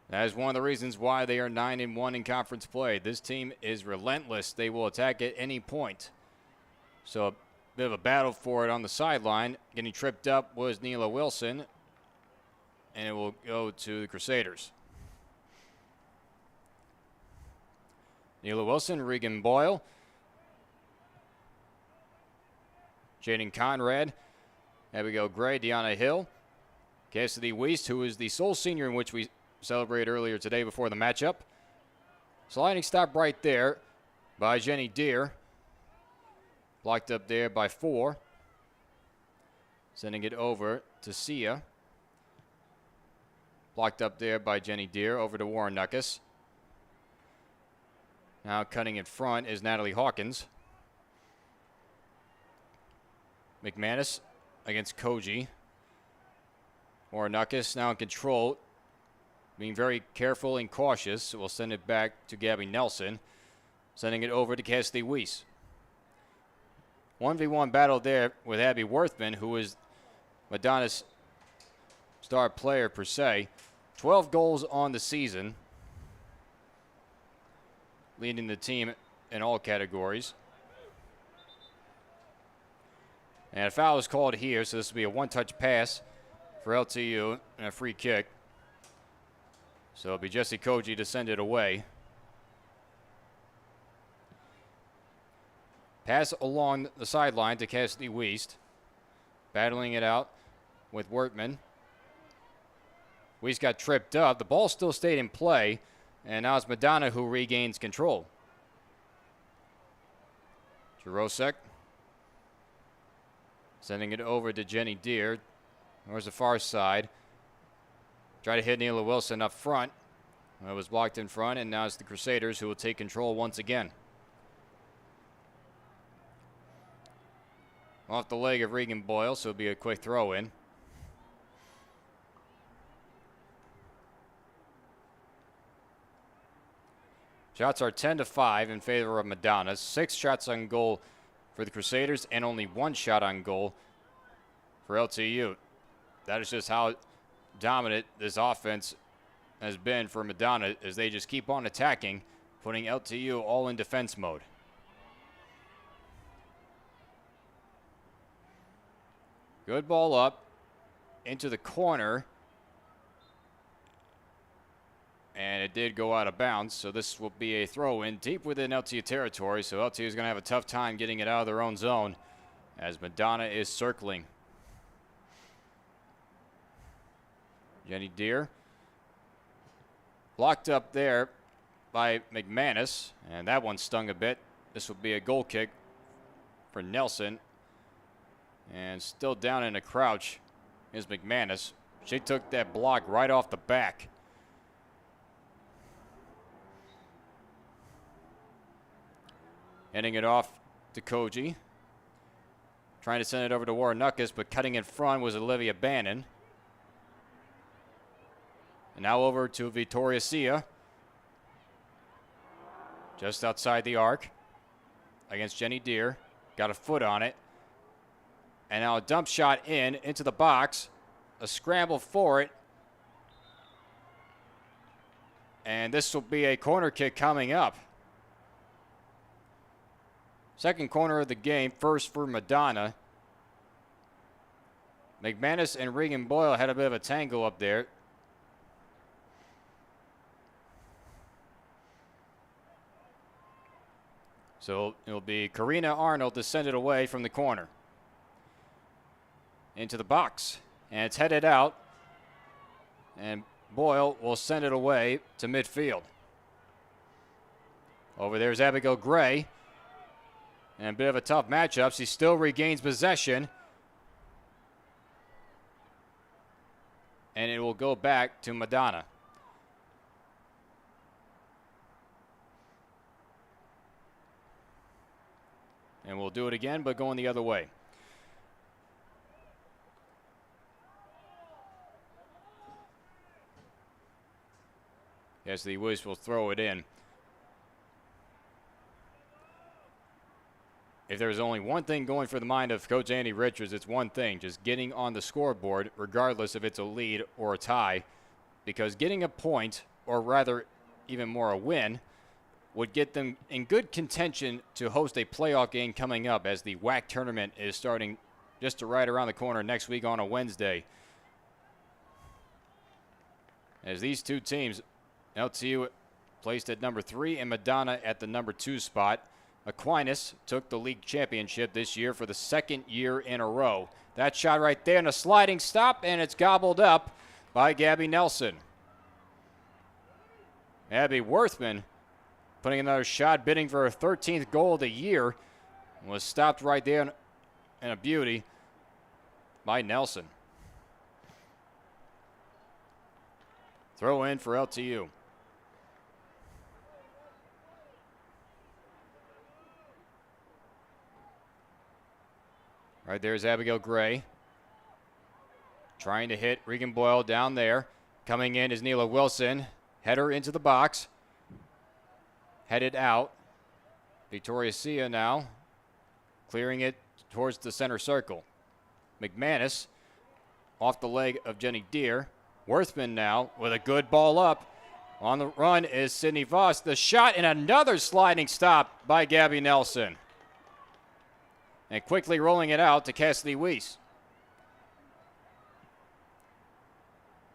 That is one of the reasons why they are 9-1 in conference play. This team is relentless. They will attack at any point. So a bit of a battle for it on the sideline. Getting tripped up was Neela Wilson. And it will go to the Crusaders. Neela Wilson, Regan Boyle. Jaden Conrad. Abigail Gray, Deanna Hill. Cassidy Weist, who is the sole senior in which we celebrated earlier today before the matchup. Sliding stop right there by Jenny Deere. Blocked up there by 4. Sending it over to Sia. Blocked up there by Jenny Deere over to Warren-Nuckus. Now cutting in front is Natalie Hawkins. McManus against Koji. Warren-Nuckus now in control. Being very careful and cautious. We'll send it back to Gabby Nelson. Sending it over to Cassidy Weiss. 1v1 battle there with Abby Worthman, who is Madonna's star player per se. 12 goals on the season. Leading the team in all categories. And a foul is called here, so this will be a one-touch pass for LTU and a free kick. So it'll be Jesse Koji to send it away. Pass along the sideline to Cassidy Weist. Battling it out with Workman. Weist got tripped up. The ball still stayed in play. And now it's Madonna who regains control. Jarosek. Sending it over to Jenny Deere. Towards the far side. Try to hit Neela Wilson up front. It was blocked in front, and now it's the Crusaders who will take control once again. Off the leg of Regan Boyle, so it'll be a quick throw in. Shots are 10-5 in favor of Madonna. 6 shots on goal for the Crusaders and only 1 shot on goal for LTU. That is just how dominant this offense has been for Madonna as they just keep on attacking, putting LTU all in defense mode. Good ball up into the corner. And it did go out of bounds, so this will be a throw-in deep within LTU territory. So LTU is going to have a tough time getting it out of their own zone as Madonna is circling. Jenny Deere blocked up there by McManus, and that one stung a bit. This will be a goal kick for Nelson. And still down in a crouch is McManus. She took that block right off the back. Heading it off to Koji. Trying to send it over to Warren-Nuckus, but cutting in front was Olivia Bannon. And now over to Victoria Sia. Just outside the arc against Jenny Deere. Got a foot on it. And now a dump shot into the box. A scramble for it. And this will be a corner kick coming up. Second corner of the game, first for Madonna. McManus and Regan Boyle had a bit of a tangle up there. So it'll be Karina Arnold to send it away from the corner. Into the box. And it's headed out. And Boyle will send it away to midfield. Over there's Abigail Gray. And a bit of a tough matchup. She still regains possession. And it will go back to Madonna. And we'll do it again, but going the other way. As the Wiz will throw it in. If there's only one thing going for the mind of Coach Andy Richards, it's one thing, just getting on the scoreboard, regardless if it's a lead or a tie, because getting a point, or rather even more a win, would get them in good contention to host a playoff game coming up, as the WAC tournament is starting just right around the corner next week on a Wednesday. As these two teams, LTU placed at number 3 and Madonna at the number 2 spot. Aquinas took the league championship this year for the second year in a row. That shot right there and a sliding stop, and it's gobbled up by Gabby Nelson. Abby Worthman putting another shot, bidding for her 13th goal of the year, was stopped right there and a beauty by Nelson. Throw in for LTU. Right there's Abigail Gray. Trying to hit Regan Boyle down there. Coming in is Neela Wilson. Header into the box. Headed out. Victoria Sia now clearing it towards the center circle. McManus off the leg of Jenny Deere. Worthman now with a good ball up. On the run is Sydney Voss. The shot and another sliding stop by Gabby Nelson. And quickly rolling it out to Cassidy Weiss.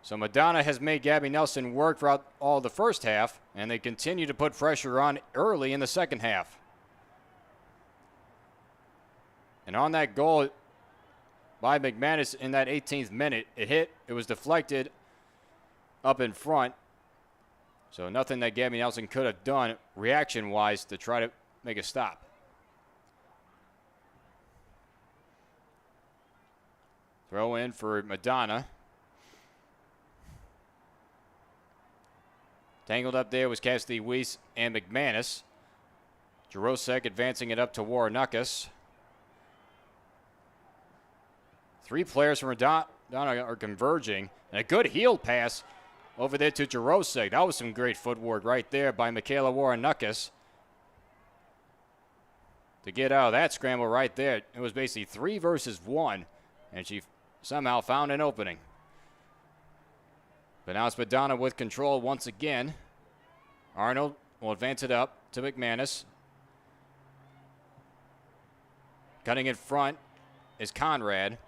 So Madonna has made Gabby Nelson work throughout all the first half, and they continue to put pressure on early in the second half. And on that goal by McManus in that 18th minute, it was deflected up in front. So nothing that Gabby Nelson could have done reaction-wise to try to make a stop. Throw in for Madonna. Tangled up there was Cassidy Weiss and McManus. Jarosek advancing it up to Warrenuckus. 3 players from Madonna are converging. And a good heel pass over there to Jarosek. That was some great footwork right there by Michaela Warrenuckus. To get out of that scramble right there, it was basically 3 versus 1. And she somehow found an opening. But now it's Madonna with control once again. Arnold will advance it up to McManus. Cutting in front is Conrad.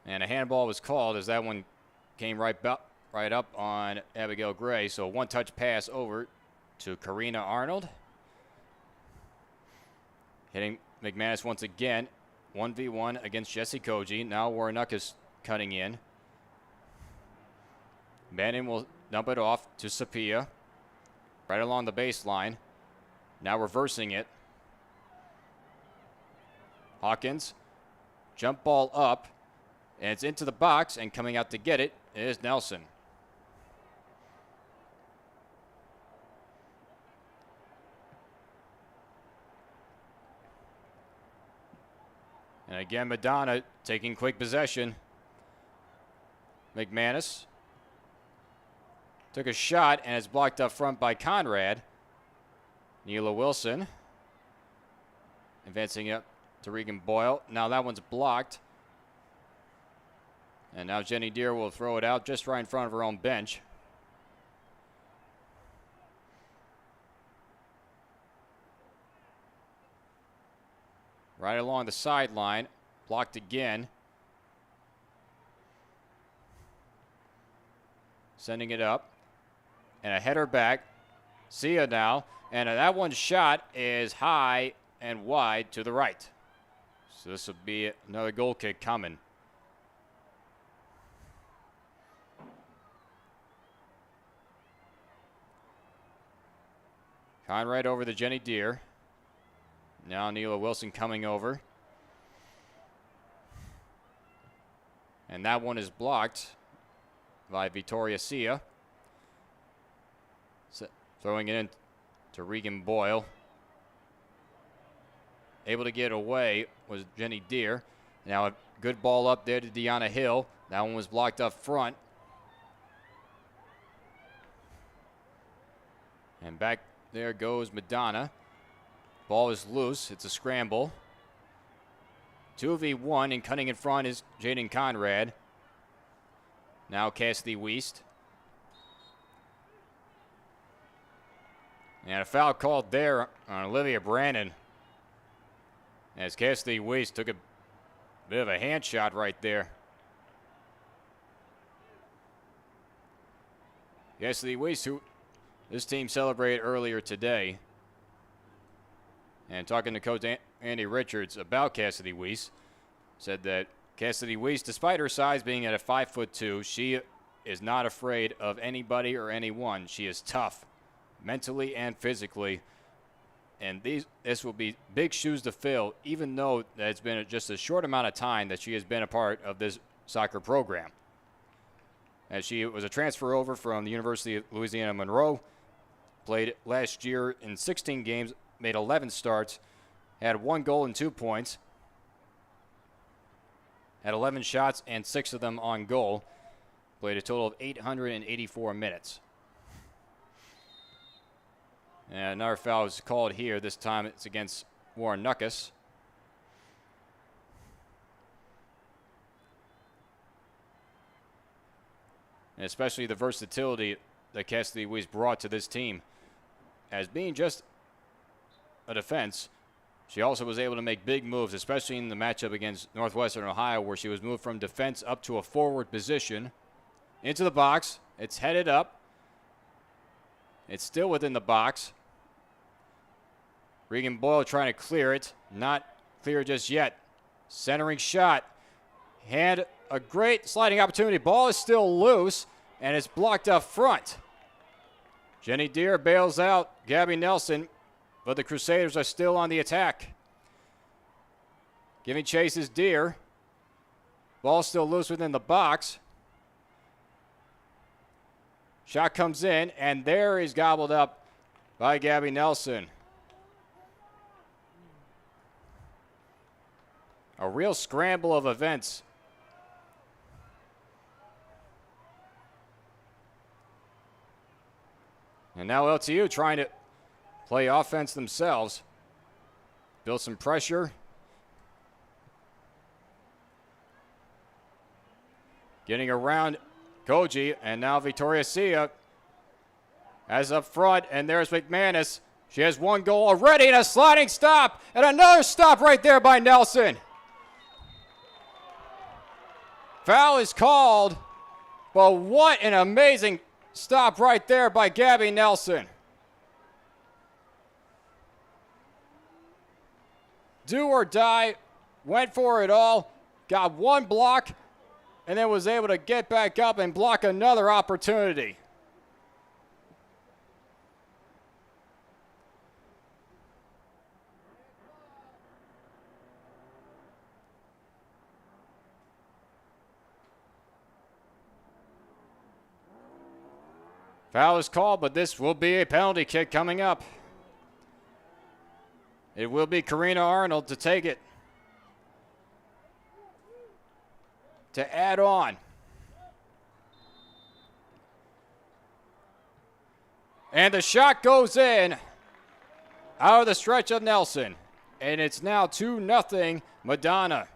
And a handball was called as that one came right up on Abigail Gray. So a one-touch pass over to Karina Arnold. Hitting McManus once again. 1v1 against Jesse Koji. Now Warrenuckus cutting in. Bannon will dump it off to Sapia. Right along the baseline. Now reversing it. Hawkins. Jump ball up. And it's into the box, and coming out to get it is Nelson. And again, Madonna taking quick possession. McManus took a shot, and it's blocked up front by Conrad. Neela Wilson advancing up to Regan Boyle. Now that one's blocked. And now Jenny Deere will throw it out just right in front of her own bench. Right along the sideline. Blocked again. Sending it up. And a header back Sia now, and that one shot is high and wide to the right. So this will be another goal kick coming. Conrad over to Jenny Deere. Now Neela Wilson coming over. And that one is blocked by Victoria Sia. Throwing it in to Regan Boyle. Able to get away was Jenny Deere. Now a good ball up there to Deanna Hill. That one was blocked up front. And back there goes Madonna. Ball is loose. It's a scramble. 2v1, and cutting in front is Jaden Conrad. Now Cassidy Wiest. And a foul called there on Olivia Brannon, as Cassidy Wiest took a bit of a hand shot right there. Cassidy Wiest, who this team celebrated earlier today. And talking to Coach Andy Richards about Cassidy Wiest, said that Cassidy Wiest, despite her size being at a 5'2", she is not afraid of anybody or anyone. She is tough, mentally and physically. And this will be big shoes to fill, even though that it's been just a short amount of time that she has been a part of this soccer program. As she was a transfer over from the University of Louisiana Monroe, played last year in 16 games, made 11 starts, had 1 goal and 2 points, had 11 shots and 6 of them on goal, played a total of 884 minutes. And another foul is called here. This time it's against Warren Nuckus. And especially the versatility that Cassidy Wiest brought to this team. As being just a defense, she also was able to make big moves, especially in the matchup against Northwestern Ohio, where she was moved from defense up to a forward position. Into the box. It's headed up. It's still within the box. Regan Boyle trying to clear it. Not clear just yet. Centering shot. Had a great sliding opportunity. Ball is still loose, and it's blocked up front. Jenny Deere bails out Gabby Nelson, but the Crusaders are still on the attack. Giving chase is Deere. Ball still loose within the box. Shot comes in, and there is gobbled up by Gabby Nelson. A real scramble of events. And now LTU trying to play offense themselves. Build some pressure. Getting around Koji, and now Victoria Sia as up front, and there's McManus. She has 1 goal already, and a sliding stop, and another stop right there by Nelson. Foul is called, but what an amazing stop right there by Gabby Nelson. Do or die, went for it all, got 1 block, and then was able to get back up and block another opportunity. Foul is called, but this will be a penalty kick coming up. It will be Karina Arnold to take it. To add on. And the shot goes in out of the stretch of Nelson. And it's now 2-0 Madonna.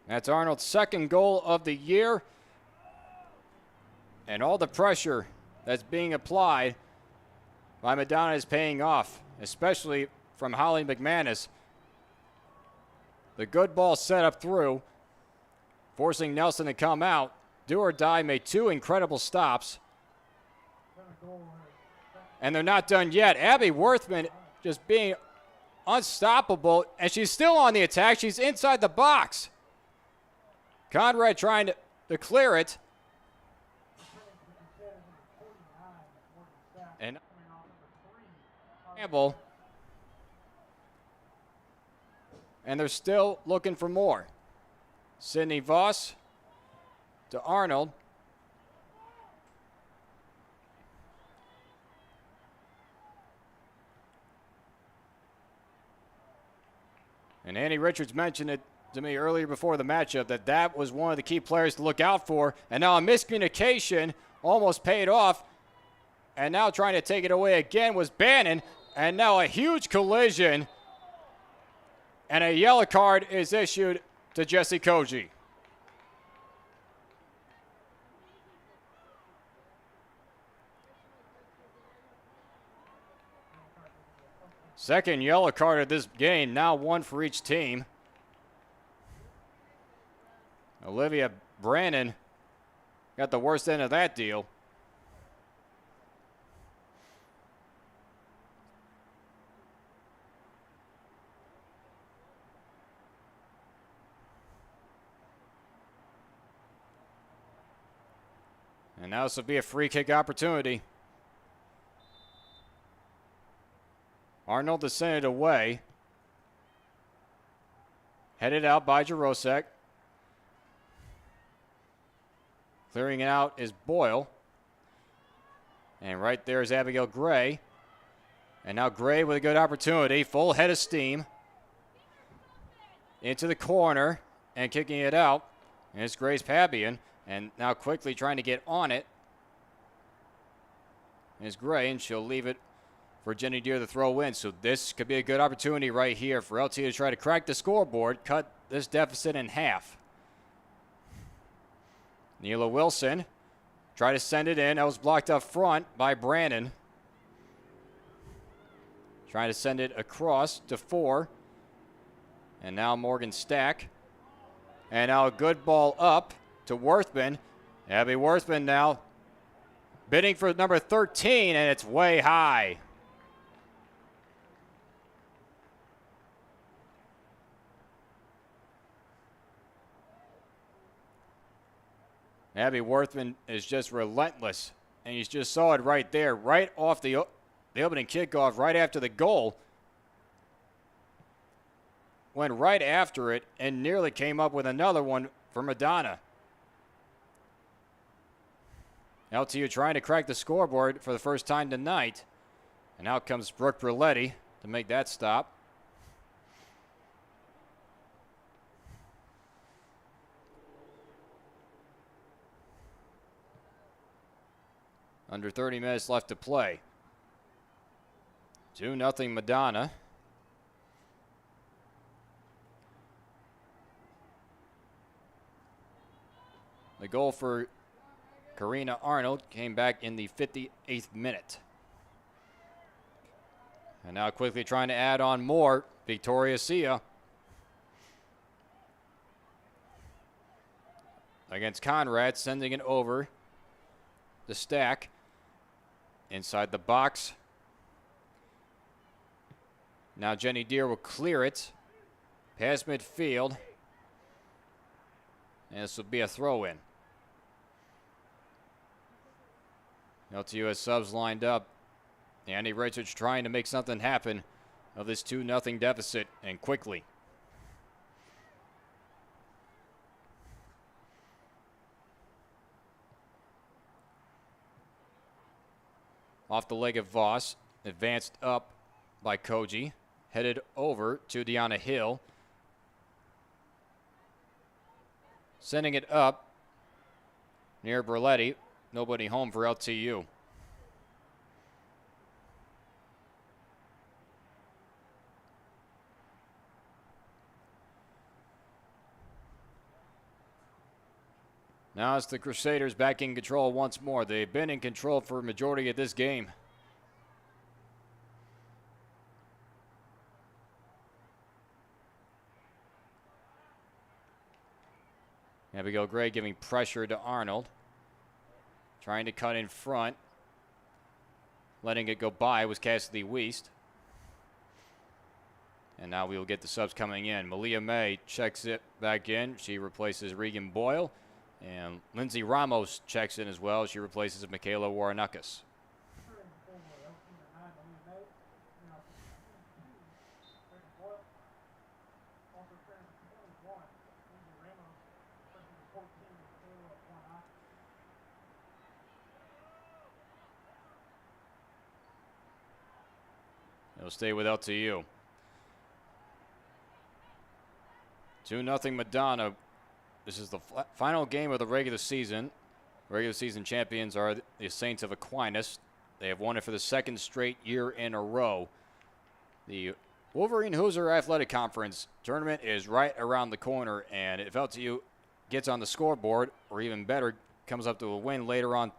That's Arnold's 2nd goal of the year. And all the pressure that's being applied by Madonna is paying off, especially from Holly McManus. The good ball set up through, forcing Nelson to come out. Do or Die made two incredible stops. And they're not done yet. Abby Worthman just being unstoppable, and she's still on the attack. She's inside the box. Conrad trying to clear it. And Campbell. And they're still looking for more. Sydney Voss to Arnold. And Annie Richards mentioned it to me earlier before the matchup that was one of the key players to look out for. And now a miscommunication almost paid off. And now trying to take it away again was Bannon. And now a huge collision. And a yellow card is issued to Jesse Koji. Second yellow card of this game, now one for each team. Olivia Brannon got the worst end of that deal. And now this will be a free kick opportunity. Arnold to send it away. Headed out by Jarosek. Clearing it out is Boyle. And right there is Abigail Gray. And now Gray with a good opportunity. Full head of steam. Into the corner and kicking it out. And it's Grace Pabian. And now quickly trying to get on it is Gray, and she'll leave it for Jenny Deere to throw in. So this could be a good opportunity right here for LT to try to crack the scoreboard, cut this deficit in half. Neela Wilson try to send it in. That was blocked up front by Brannon. Trying to send it across to 4. And now Morgan Stack. And now a good ball up to Worthman. Abby Worthman now bidding for number 13, and it's way high. Abby Worthman is just relentless, and you just saw it right there, right off the opening kickoff, right after the goal. Went right after it and nearly came up with another one for Madonna. LTU trying to crack the scoreboard for the first time tonight. And out comes Brooke Berletti to make that stop. Under 30 minutes left to play. 2-0 Madonna. The goal for Karina Arnold came back in the 58th minute. And now quickly trying to add on more, Victoria Sia. Against Conrad, sending it over the Stack. Inside the box. Now Jenny Deere will clear it. Past midfield. And this will be a throw-in. LTU has subs lined up. Andy Richards trying to make something happen of this 2-0 deficit, and quickly. Off the leg of Voss, advanced up by Koji, headed over to Deanna Hill. Sending it up near Berletti. Nobody home for LTU. Now it's the Crusaders back in control once more. They've been in control for a majority of this game. Abigail Gray giving pressure to Arnold. Trying to cut in front. Letting it go by was Cassidy Wiest. And now we will get the subs coming in. Malia May checks it back in. She replaces Regan Boyle. And Lindsay Ramos checks in as well. She replaces Michaela Waranakas. They'll stay with LTU. 2-0 Madonna. This is the final game of the regular season. Regular season champions are the Saints of Aquinas. They have won it for the second straight year in a row. The Wolverine Hoosier Athletic Conference tournament is right around the corner, and if LTU gets on the scoreboard, or even better, comes up to a win later on,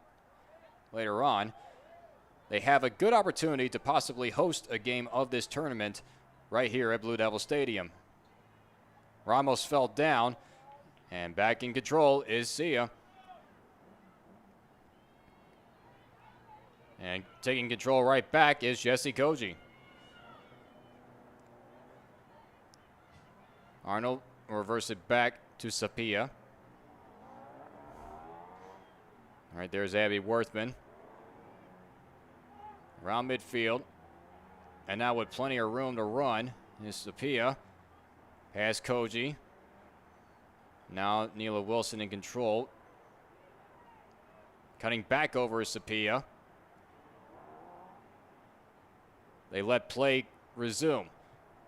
they have a good opportunity to possibly host a game of this tournament right here at Blue Devil Stadium. Ramos fell down, and back in control is Sia. And taking control right back is Jesse Koji. Arnold will reverse it back to Sapia. All right, there's Abby Worthman. Around midfield. And now with plenty of room to run is Sapia. Pass Koji. Now Neela Wilson in control. Cutting back over is Sapia. They let play resume.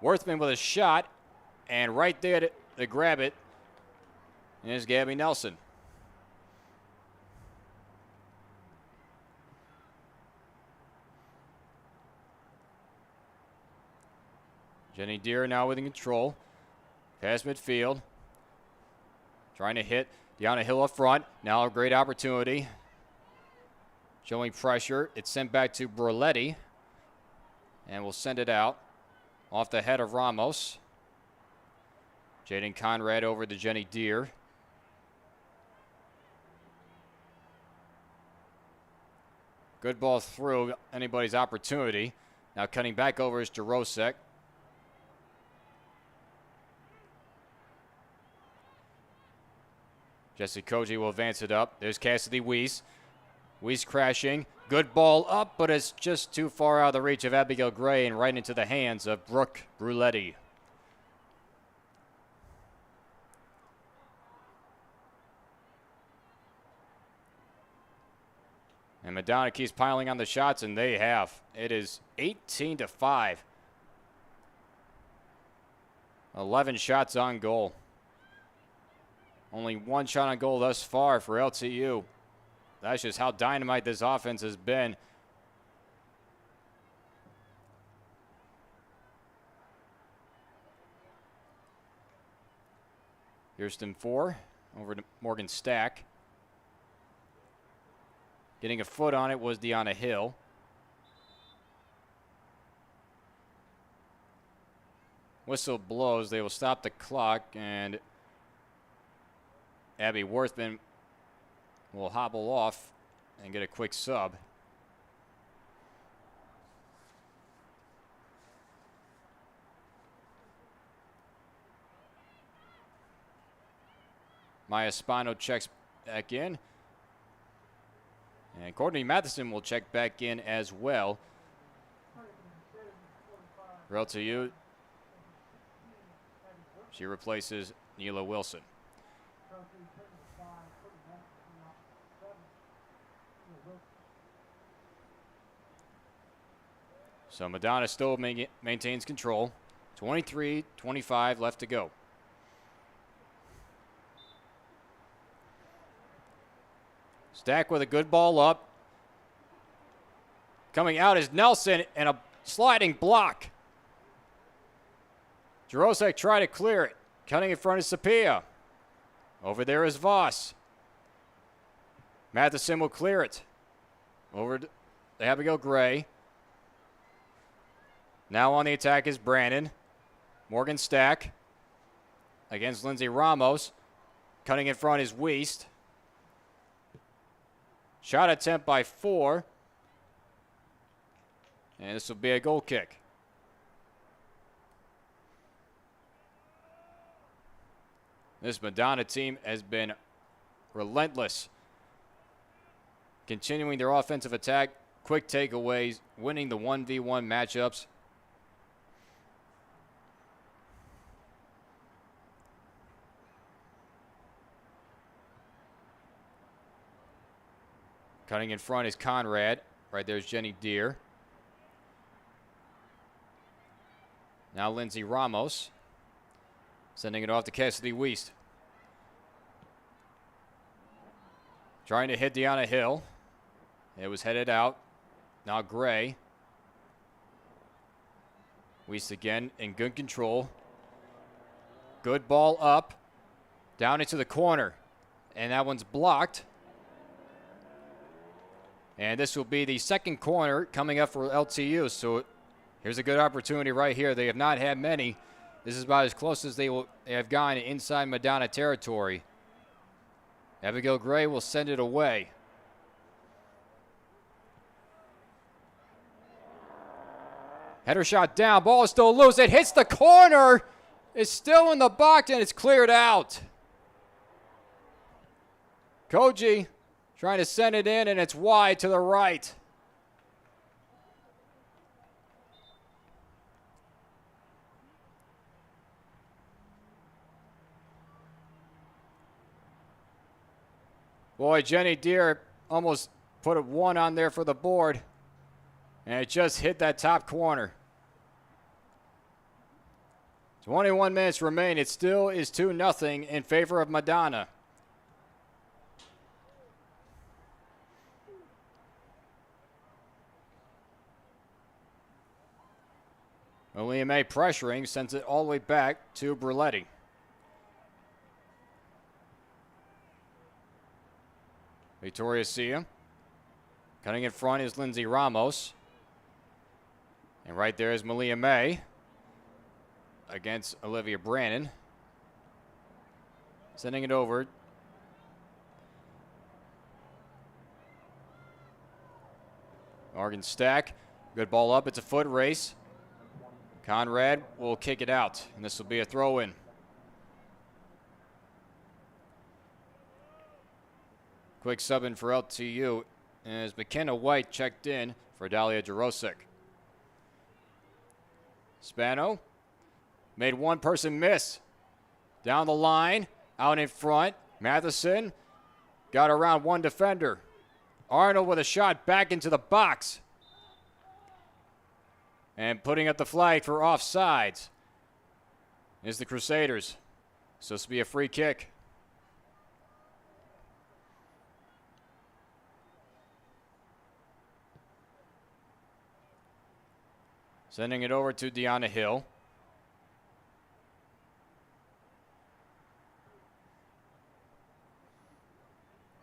Worthman with a shot. And right there to grab it is Gabby Nelson. Jenny Deere now within control. Past midfield. Trying to hit Deanna Hill up front. Now a great opportunity. Showing pressure. It's sent back to Borletti. And we'll send it out. Off the head of Ramos. Jaden Conrad over to Jenny Deere. Good ball through anybody's opportunity. Now cutting back over is Jarosek. Jesse Koji will advance it up. There's Cassidy Wiest. Wiest crashing. Good ball up, but it's just too far out of the reach of Abigail Gray and right into the hands of Brooke Bruletti. And Madonna keeps piling on the shots, and they have. It is 18-5. 11 shots on goal. Only one shot on goal thus far for LTU. That's just how dynamite this offense has been. Houston 4 over to Morgan Stack. Getting a foot on it was Deanna Hill. Whistle blows. They will stop the clock, and Abby Worthman will hobble off and get a quick sub. Maya Spano checks back in. And Courtney Matheson will check back in as well. For LTU, she replaces Neela Wilson. So Madonna still maintains control. 23-25 left to go. Stack with a good ball up. Coming out is Nelson and a sliding block. Jarosek tried to clear it. Cutting in front of Sapia. Over there is Voss. Matheson will clear it. Over to Abigail Gray. Now on the attack is Brandon. Morgan Stack against Lindsay Ramos. Cutting in front is Wiest. Shot attempt by 4. And this will be a goal kick. This Madonna team has been relentless, continuing their offensive attack, quick takeaways, winning the 1v1 matchups. Cutting in front is Conrad. Right there's Jenny Deere. Now Lindsay Ramos. Sending it off to Cassidy Wiest. Trying to hit Deanna Hill. It was headed out. Now Gray. Wiest again in good control. Good ball up. Down into the corner. And that one's blocked. And this will be the second corner coming up for LTU. So here's a good opportunity right here. They have not had many. This is about as close as they have gone inside Madonna territory. Abigail Gray will send it away. Header shot down. Ball is still loose. It hits the corner. It's still in the box and it's cleared out. Koji trying to send it in and it's wide to the right. Boy, Jenny Deere almost put a 1 on there for the board. And it just hit that top corner. 21 minutes remain. It still is 2-0 in favor of Madonna. William A. pressuring, sends it all the way back to Bruletti. Victoria Sia. Cutting in front is Lindsay Ramos. And right there is Malia May against Olivia Brannon. Sending it over. Morgan Stack. Good ball up. It's a foot race. Conrad will kick it out, and this will be a throw-in. Quick sub in for LTU as McKenna White checked in for Dahlia Jarosik. Spano made one person miss. Down the line, out in front. Matheson got around one defender. Arnold with a shot back into the box. And putting up the flag for offsides is the Crusaders. So this will be a free kick. Sending it over to Deanna Hill.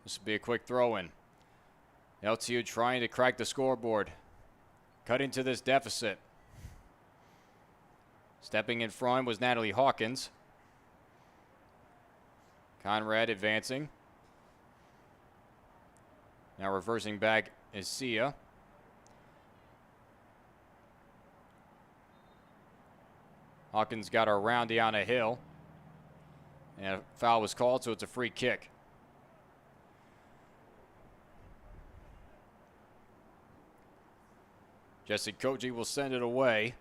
This will be a quick throw-in. LTU trying to crack the scoreboard. Cut into this deficit. Stepping in front was Natalie Hawkins. Conrad advancing. Now reversing back is Sia. Hawkins got her around Deanna Hill. And a foul was called, so it's a free kick. Jesse Koji will send it away.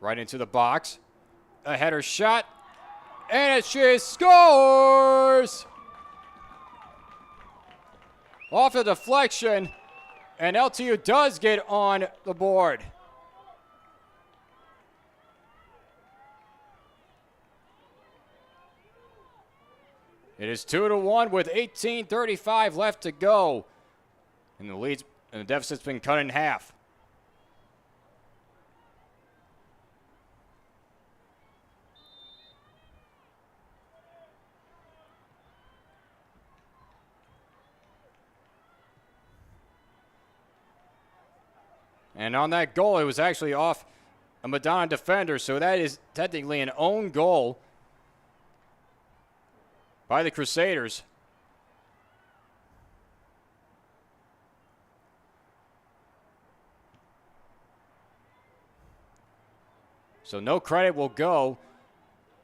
Right into the box. A header shot. And she scores! Off a deflection. And LTU does get on the board. It is 2-1 with 18:35 left to go. And the deficit's been cut in half. And on that goal, it was actually off a Madonna defender, so that is technically an own goal by the Crusaders. So no credit will go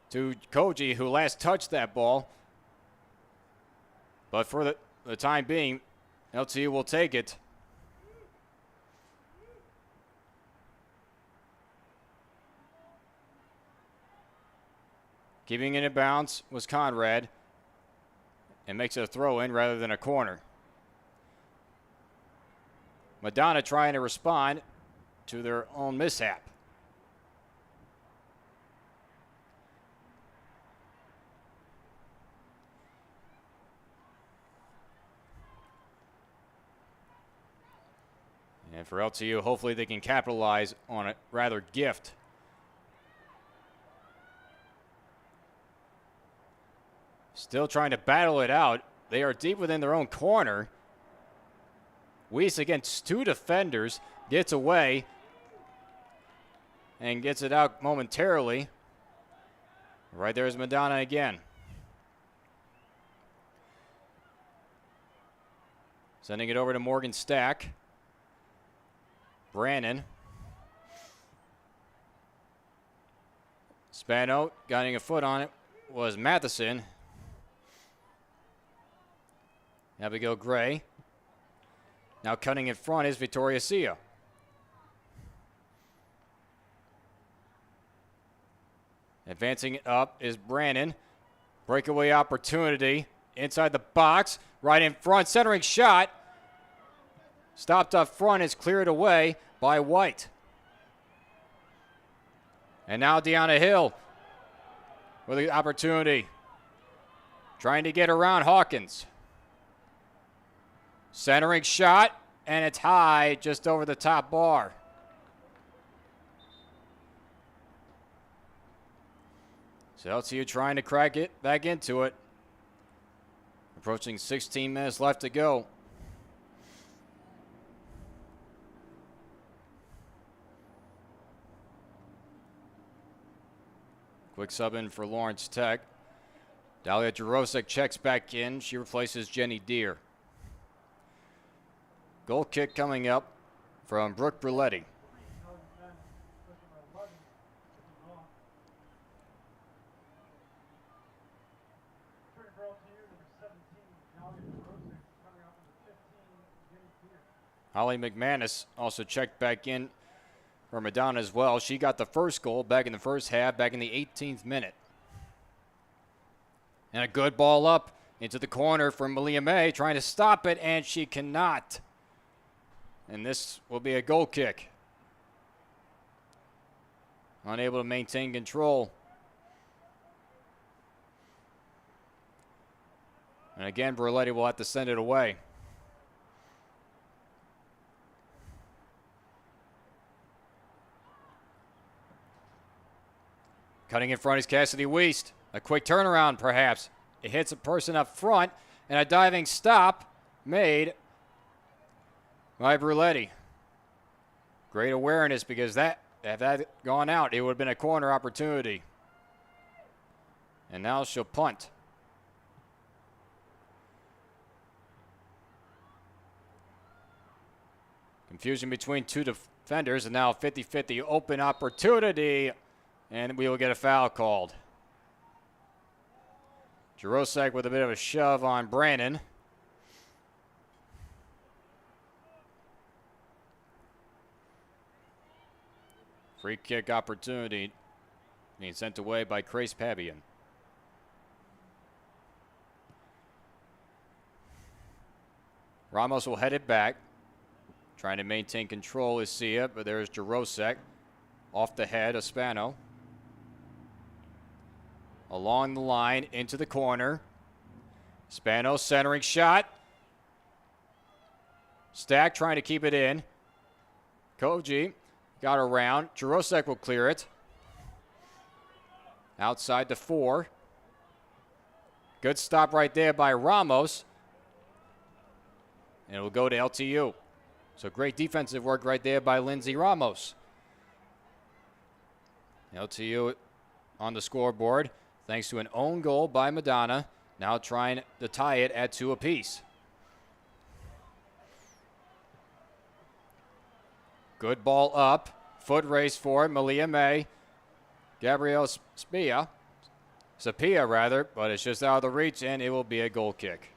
to Koji, who last touched that ball. But for the time being, LTU will take it. Keeping it in bounds was Conrad, and makes it a throw-in rather than a corner. Madonna trying to respond to their own mishap. And for LTU, hopefully they can capitalize on a rather gift. Still trying to battle it out. They are deep within their own corner. Weiss against two defenders, gets away and gets it out momentarily. Right there's Madonna again. Sending it over to Morgan Stack. Brannon. Spano getting a foot on it was Matheson. Abigail Gray. Now cutting in front is Victoria Sia. Advancing it up is Brannon. Breakaway opportunity inside the box. Right in front, centering shot. Stopped up front, is cleared away by White. And now Deanna Hill with the opportunity. Trying to get around Hawkins. Centering shot, and it's high just over the top bar. So LTU trying to crack it back into it. Approaching 16 minutes left to go. Quick sub in for Lawrence Tech. Dalia Jarosek checks back in. She replaces Jenny Deere. Goal kick coming up from Brooke Bruletti. Holly McManus also checked back in for Madonna as well. She got the first goal back in the first half, back in the 18th minute. And a good ball up into the corner from Malia May, trying to stop it, and she cannot. And this will be a goal kick. Unable to maintain control. And again, Bruletti will have to send it away. Cutting in front is Cassidy Weist. A quick turnaround, perhaps. It hits a person up front, and a diving stop made by Bruletti. Great awareness, because that, if that had gone out, it would have been a corner opportunity. And now she'll punt. Confusion between two defenders, and now 50-50 open opportunity, and we will get a foul called. Jarosek with a bit of a shove on Brannon. Free kick opportunity being sent away by Grace Pabian. Ramos will head it back. Trying to maintain control is Sia, but there's Jarosek. Off the head of Spano. Along the line, into the corner. Spano centering shot. Stack trying to keep it in. Koji got around. Jarosek will clear it. Outside the 4. Good stop right there by Ramos. And it will go to LTU. So great defensive work right there by Lindsey Ramos. LTU on the scoreboard thanks to an own goal by Madonna. Now trying to tie it at 2 apiece. Good ball up. Foot race for it. Malia May. Gabrielle Sapia, but it's just out of the reach, and it will be a goal kick.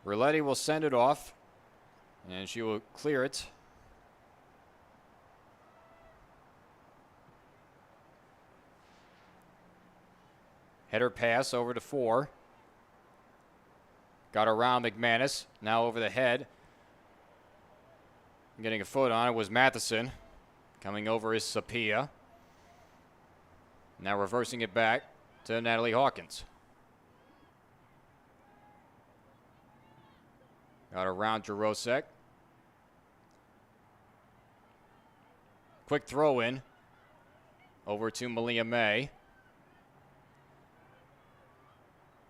Roulette will send it off, and she will clear it. Header pass over to 4. Got around McManus. Now over the head. Getting a foot on it was Matheson. Coming over is Sapia. Now reversing it back to Natalie Hawkins. Got around Jarosek. Quick throw in. Over to Malia May.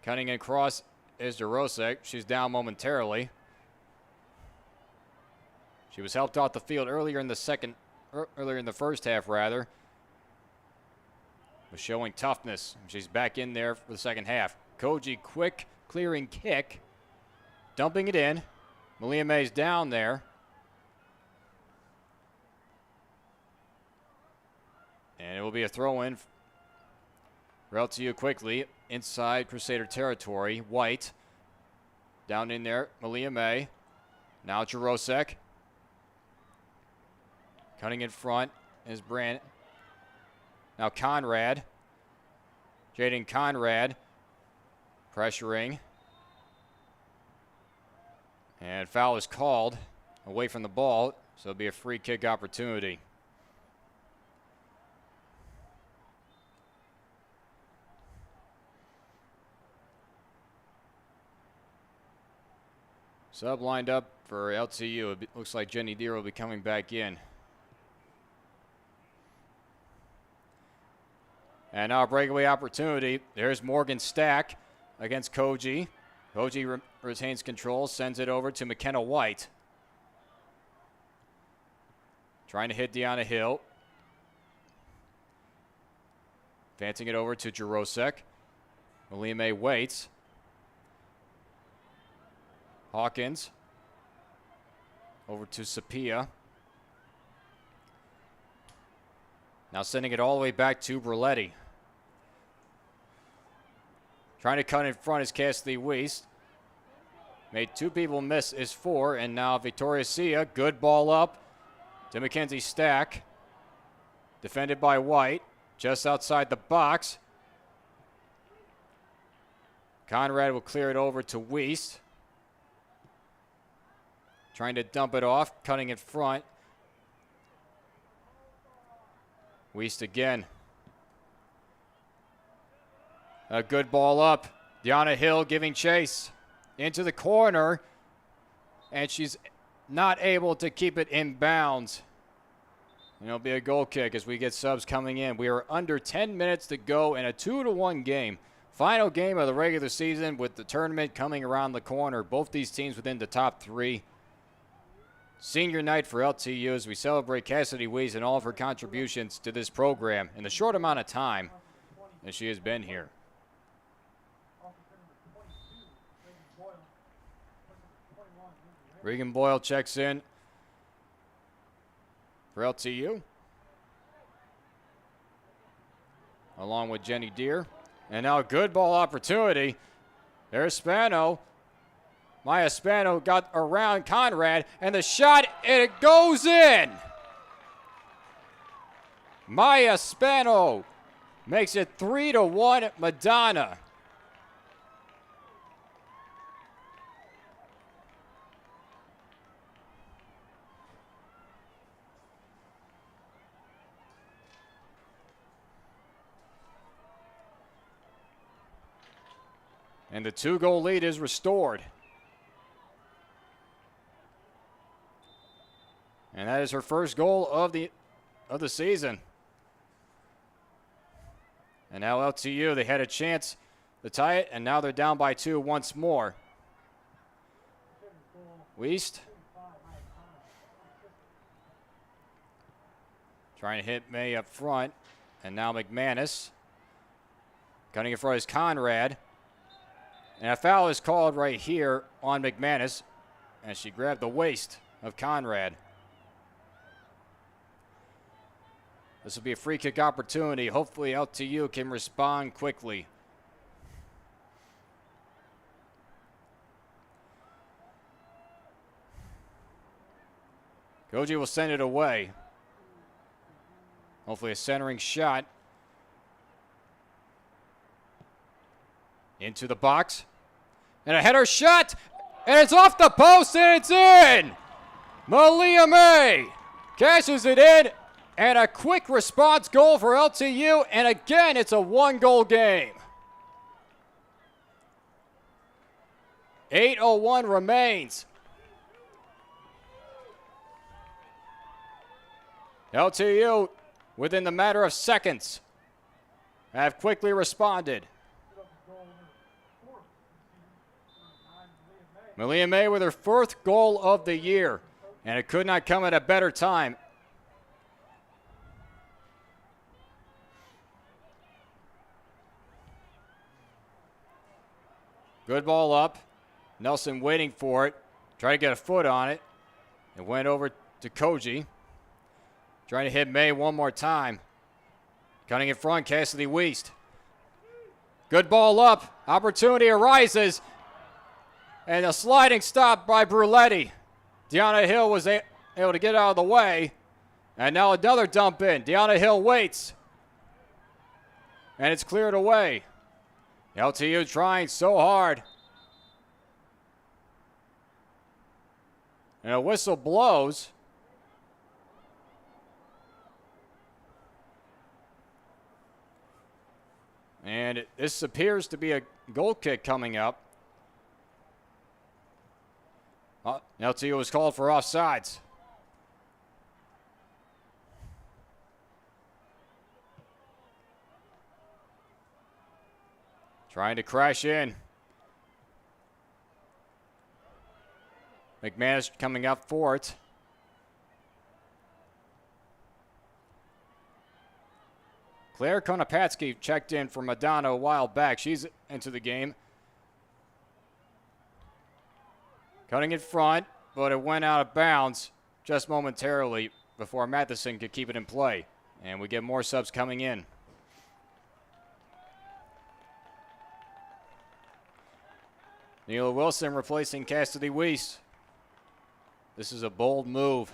Cutting across is Jarosek. She's down momentarily. She was helped off the field earlier in the first half rather. Was showing toughness. She's back in there for the second half. Koji quick clearing kick. Dumping it in. Malia May's down there. And it will be a throw-in for LTU quickly inside Crusader territory. White down in there. Malia May. Now Jarosek. Cutting in front is Brand. Now Conrad. Jaden Conrad pressuring. And foul is called away from the ball, so it'll be a free kick opportunity. Sub lined up for LTU. It looks like Jenny Deere will be coming back in. And now a breakaway opportunity. There's Morgan Stack against Koji. Koji retains control, sends it over to McKenna White. Trying to hit Deanna Hill. Advancing it over to Jarosek. Malia May waits. Hawkins. Over to Sapia. Now sending it all the way back to Berletti. Trying to cut in front is Cassidy Weiss. Made 2 people miss is 4. And now Victoria Sia. Good ball up to Mackenzie Stack. Defended by White. Just outside the box. Conrad will clear it over to Weiss. Trying to dump it off. Cutting in front. Weiss again. A good ball up. Deanna Hill giving chase into the corner. And she's not able to keep it in bounds. And it'll be a goal kick as we get subs coming in. We are under 10 minutes to go in a 2-1 game. Final game of the regular season with the tournament coming around the corner. Both these teams within the top 3. Senior night for LTU as we celebrate Cassidy Weiss and all of her contributions to this program in the short amount of time that she has been here. Regan Boyle checks in for LTU. Along with Jenny Deere. And now a good ball opportunity. There's Spano. Maya Spano got around Conrad. And the shot, and it goes in. Maya Spano makes it 3-1 Madonna. And the 2-goal lead is restored. And And that is her first goal of the season. And now LTU, they had a chance to tie it, and now they're down by 2 once more. Weist trying to hit May up front, and now McManus cutting it for his Conrad. And a foul is called right here on McManus, and she grabbed the waist of Conrad. This will be a free kick opportunity. Hopefully LTU can respond quickly. Koji will send it away. Hopefully a centering shot. Into the box. And a header shot. And it's off the post and it's in. Malia May cashes it in. And a quick response goal for LTU. And again, it's a 1-goal game. 8:01 remains. LTU, within the matter of seconds, have quickly responded. Malia May with her 4th goal of the year, and it could not come at a better time. Good ball up. Nelson waiting for it. Tried to get a foot on it. It went over to Koji. Trying to hit May one more time. Cutting in front, Cassidy Weist. Good ball up. Opportunity arises. And a sliding stop by Bruletti. Deanna Hill was able to get out of the way. And now another dump in. Deanna Hill waits. And it's cleared away. LTU trying so hard. And a whistle blows. And this appears to be a goal kick coming up. LTU was called for offsides. Trying to crash in. McManus coming up for it. Claire Konopatsky checked in for Madonna a while back. She's into the game. Cutting in front, but it went out of bounds just momentarily before Matheson could keep it in play. And we get more subs coming in. Neela Wilson replacing Cassidy Weiss. This is a bold move.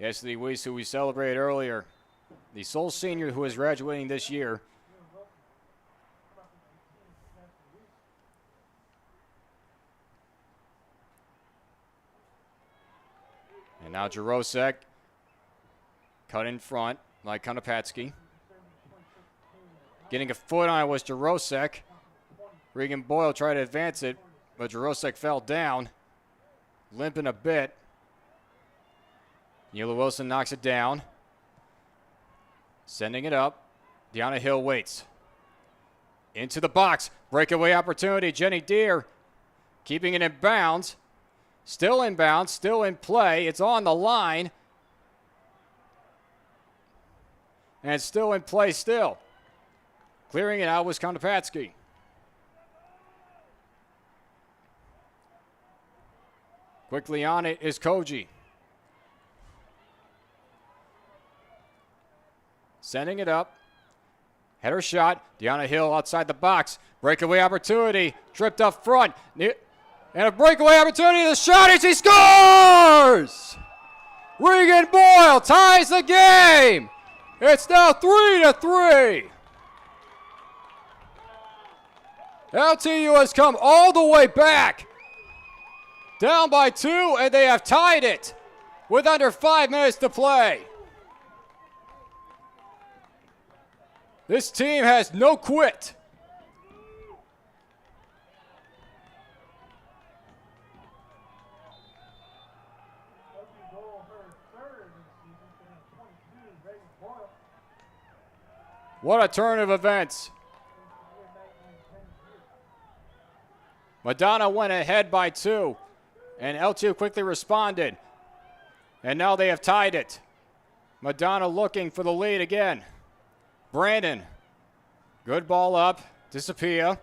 Cassidy Weiss, who we celebrated earlier, the sole senior who is graduating this year. And now Jarosek cut in front like Konopatsky. Getting a foot on it was Jarosek. Regan Boyle tried to advance it, but Jarosek fell down, limping a bit. Neela Wilson knocks it down. Sending it up. Deanna Hill waits. Into the box. Breakaway opportunity. Jenny Deere keeping it in bounds. Still in bounds. Still in play. It's on the line. And it's still in play still. Clearing it out was Konopatsky. Quickly on it is Koji. Sending it up. Header shot. Deanna Hill outside the box. Breakaway opportunity. Tripped up front. And a breakaway opportunity. The shot as he scores! Regan Boyle ties the game. It's now 3-3. LTU has come all the way back. Down by 2, and they have tied it with under 5 minutes to play. This team has no quit. What a turn of events. Madonna went ahead by 2, and LTU quickly responded. And now they have tied it. Madonna looking for the lead again. Brandon, good ball up to Sapia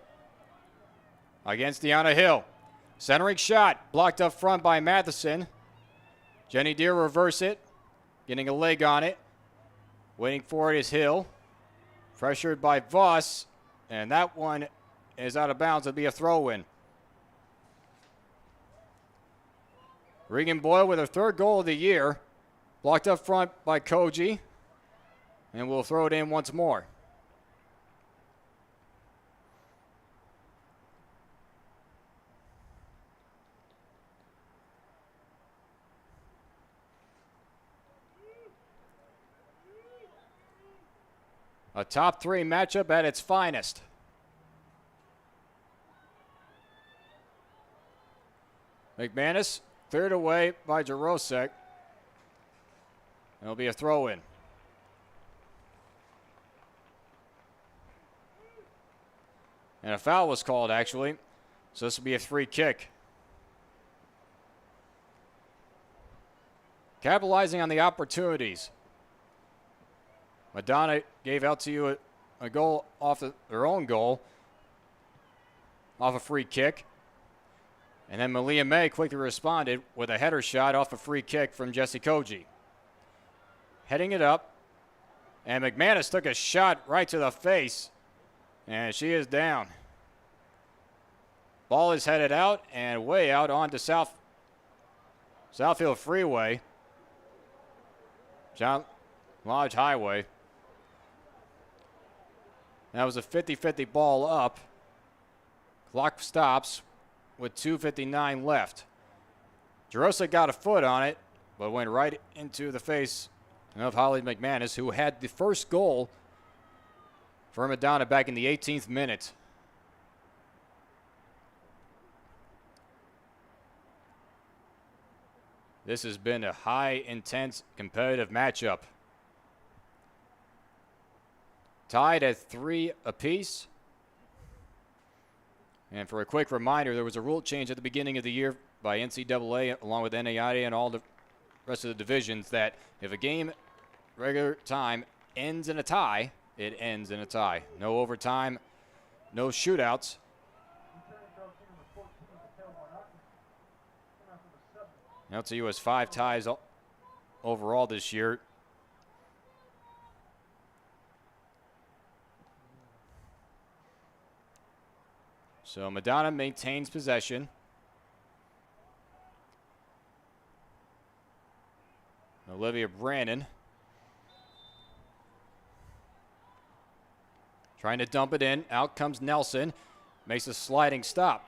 against Deanna Hill. Centering shot, blocked up front by Matheson. Jenny Deere reverse it, getting a leg on it. Waiting for it is Hill. Pressured by Voss, and that one is out of bounds. It'll be a throw-in. Regan Boyle with her 3rd goal of the year. Blocked up front by Koji, and we'll throw it in once more. A top 3 matchup at its finest. McManus cleared away by Jarosek. It'll be a throw-in. And a foul was called, actually. So this will be a free kick. Capitalizing on the opportunities. Madonna gave LTU a goal off their own goal, off a free kick. And then Malia May quickly responded with a header shot off a free kick from Jesse Koji. Heading it up, and McManus took a shot right to the face, and she is down. Ball is headed out and way out onto Southfield Freeway, John Lodge Highway. That was a 50-50 ball up. Clock stops with 2:59 left. Jarosa got a foot on it, but went right into the face of Holly McManus, who had the first goal for Madonna back in the 18th minute. This has been a high, intense, competitive matchup. Tied at 3 apiece. And for a quick reminder, there was a rule change at the beginning of the year by NCAA along with NAIA and all the rest of the divisions that if a game regular time ends in a tie, it ends in a tie. No overtime, no shootouts. LTU has 5 ties overall this year. So Madonna maintains possession. Olivia Brandon trying to dump it in. Out comes Nelson. Makes a sliding stop.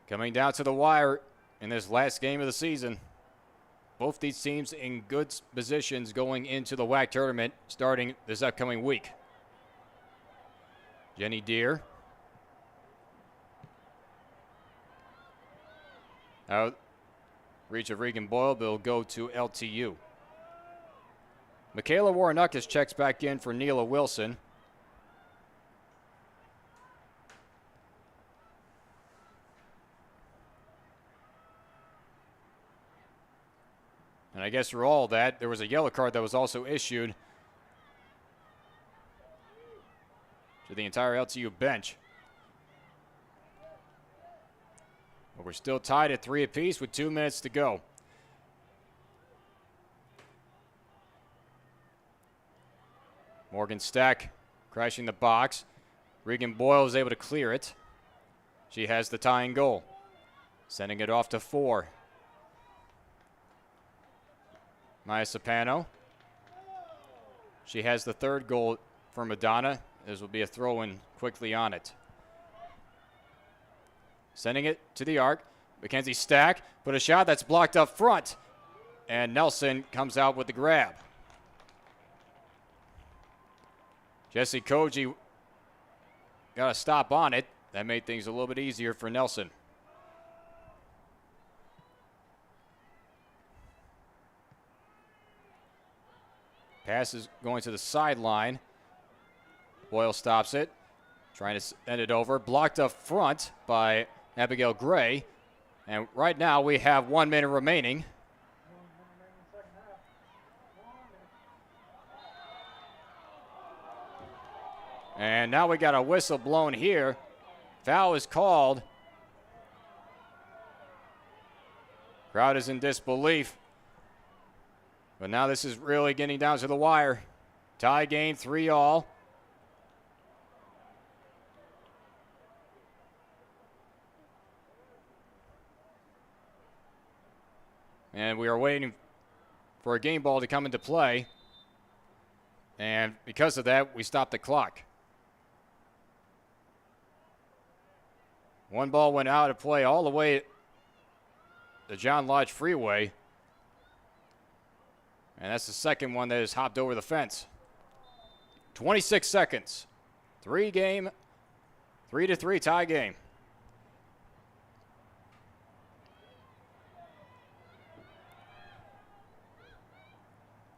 Coming down to the wire in this last game of the season. Both these teams in good positions going into the WAC tournament starting this upcoming week. Jenny Deere. Out reach of Regan Boyle, but will go to LTU. Michaela Warrenukis checks back in for Neela Wilson. And I guess for all that, there was a yellow card that was also issued to the entire LTU bench. But we're still tied at 3 apiece with 2 minutes to go. Morgan Stack crashing the box. Regan Boyle is able to clear it. She has the tying goal. Sending it off to 4. Maya Sapano. She has the 3rd goal for Madonna. This will be a throw-in quickly on it. Sending it to the arc. Mackenzie Stack put a shot that's blocked up front. And Nelson comes out with the grab. Jesse Koji got a stop on it. That made things a little bit easier for Nelson. Pass is going to the sideline. Boyle stops it, trying to send it over. Blocked up front by Abigail Gray. And right now we have 1 minute remaining. And now we got a whistle blown here. Foul is called. Crowd is in disbelief. But now this is really getting down to the wire. Tie game, 3-all. And we are waiting for a game ball to come into play. And because of that, we stopped the clock. One ball went out of play all the way to John Lodge Freeway. And that's the second one that has hopped over the fence. 26 seconds. 3-3 tie game.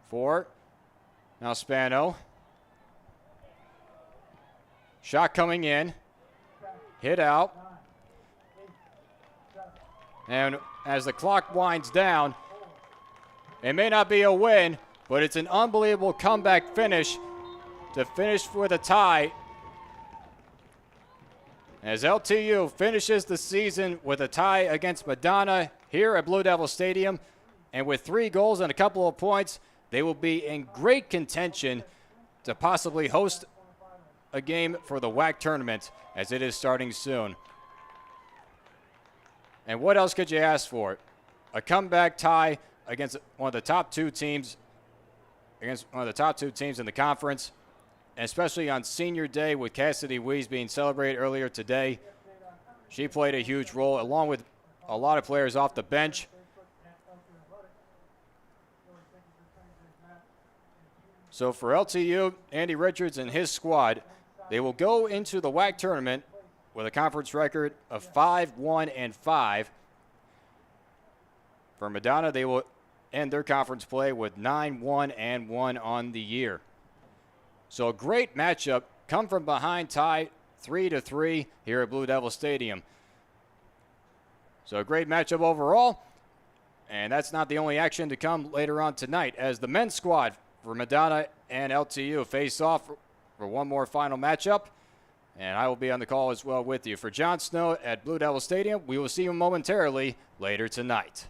Four. Now Spano. Shot coming in. Hit out. And as the clock winds down, it may not be a win, but it's an unbelievable comeback finish to finish with a tie. As LTU finishes the season with a tie against Madonna here at Blue Devil Stadium, and with 3 goals and a couple of points, they will be in great contention to possibly host a game for the WAC tournament as it is starting soon. And what else could you ask for? A comeback tie against one of the top 2 teams, in the conference, and especially on Senior Day with Cassidy Wees being celebrated earlier today. She played a huge role, along with a lot of players off the bench. So for LTU, Andy Richards and his squad, they will go into the WAC tournament with a conference record of 5-1-5. For Madonna, they will end their conference play with 9-1-1 on the year. So a great matchup, come from behind tie 3-3 here at Blue Devil Stadium. So a great matchup overall, and that's not the only action to come later on tonight as the men's squad for Madonna and LTU face off for one more final matchup. And I will be on the call as well with you. For John Snow at Blue Devil Stadium, we will see you momentarily later tonight.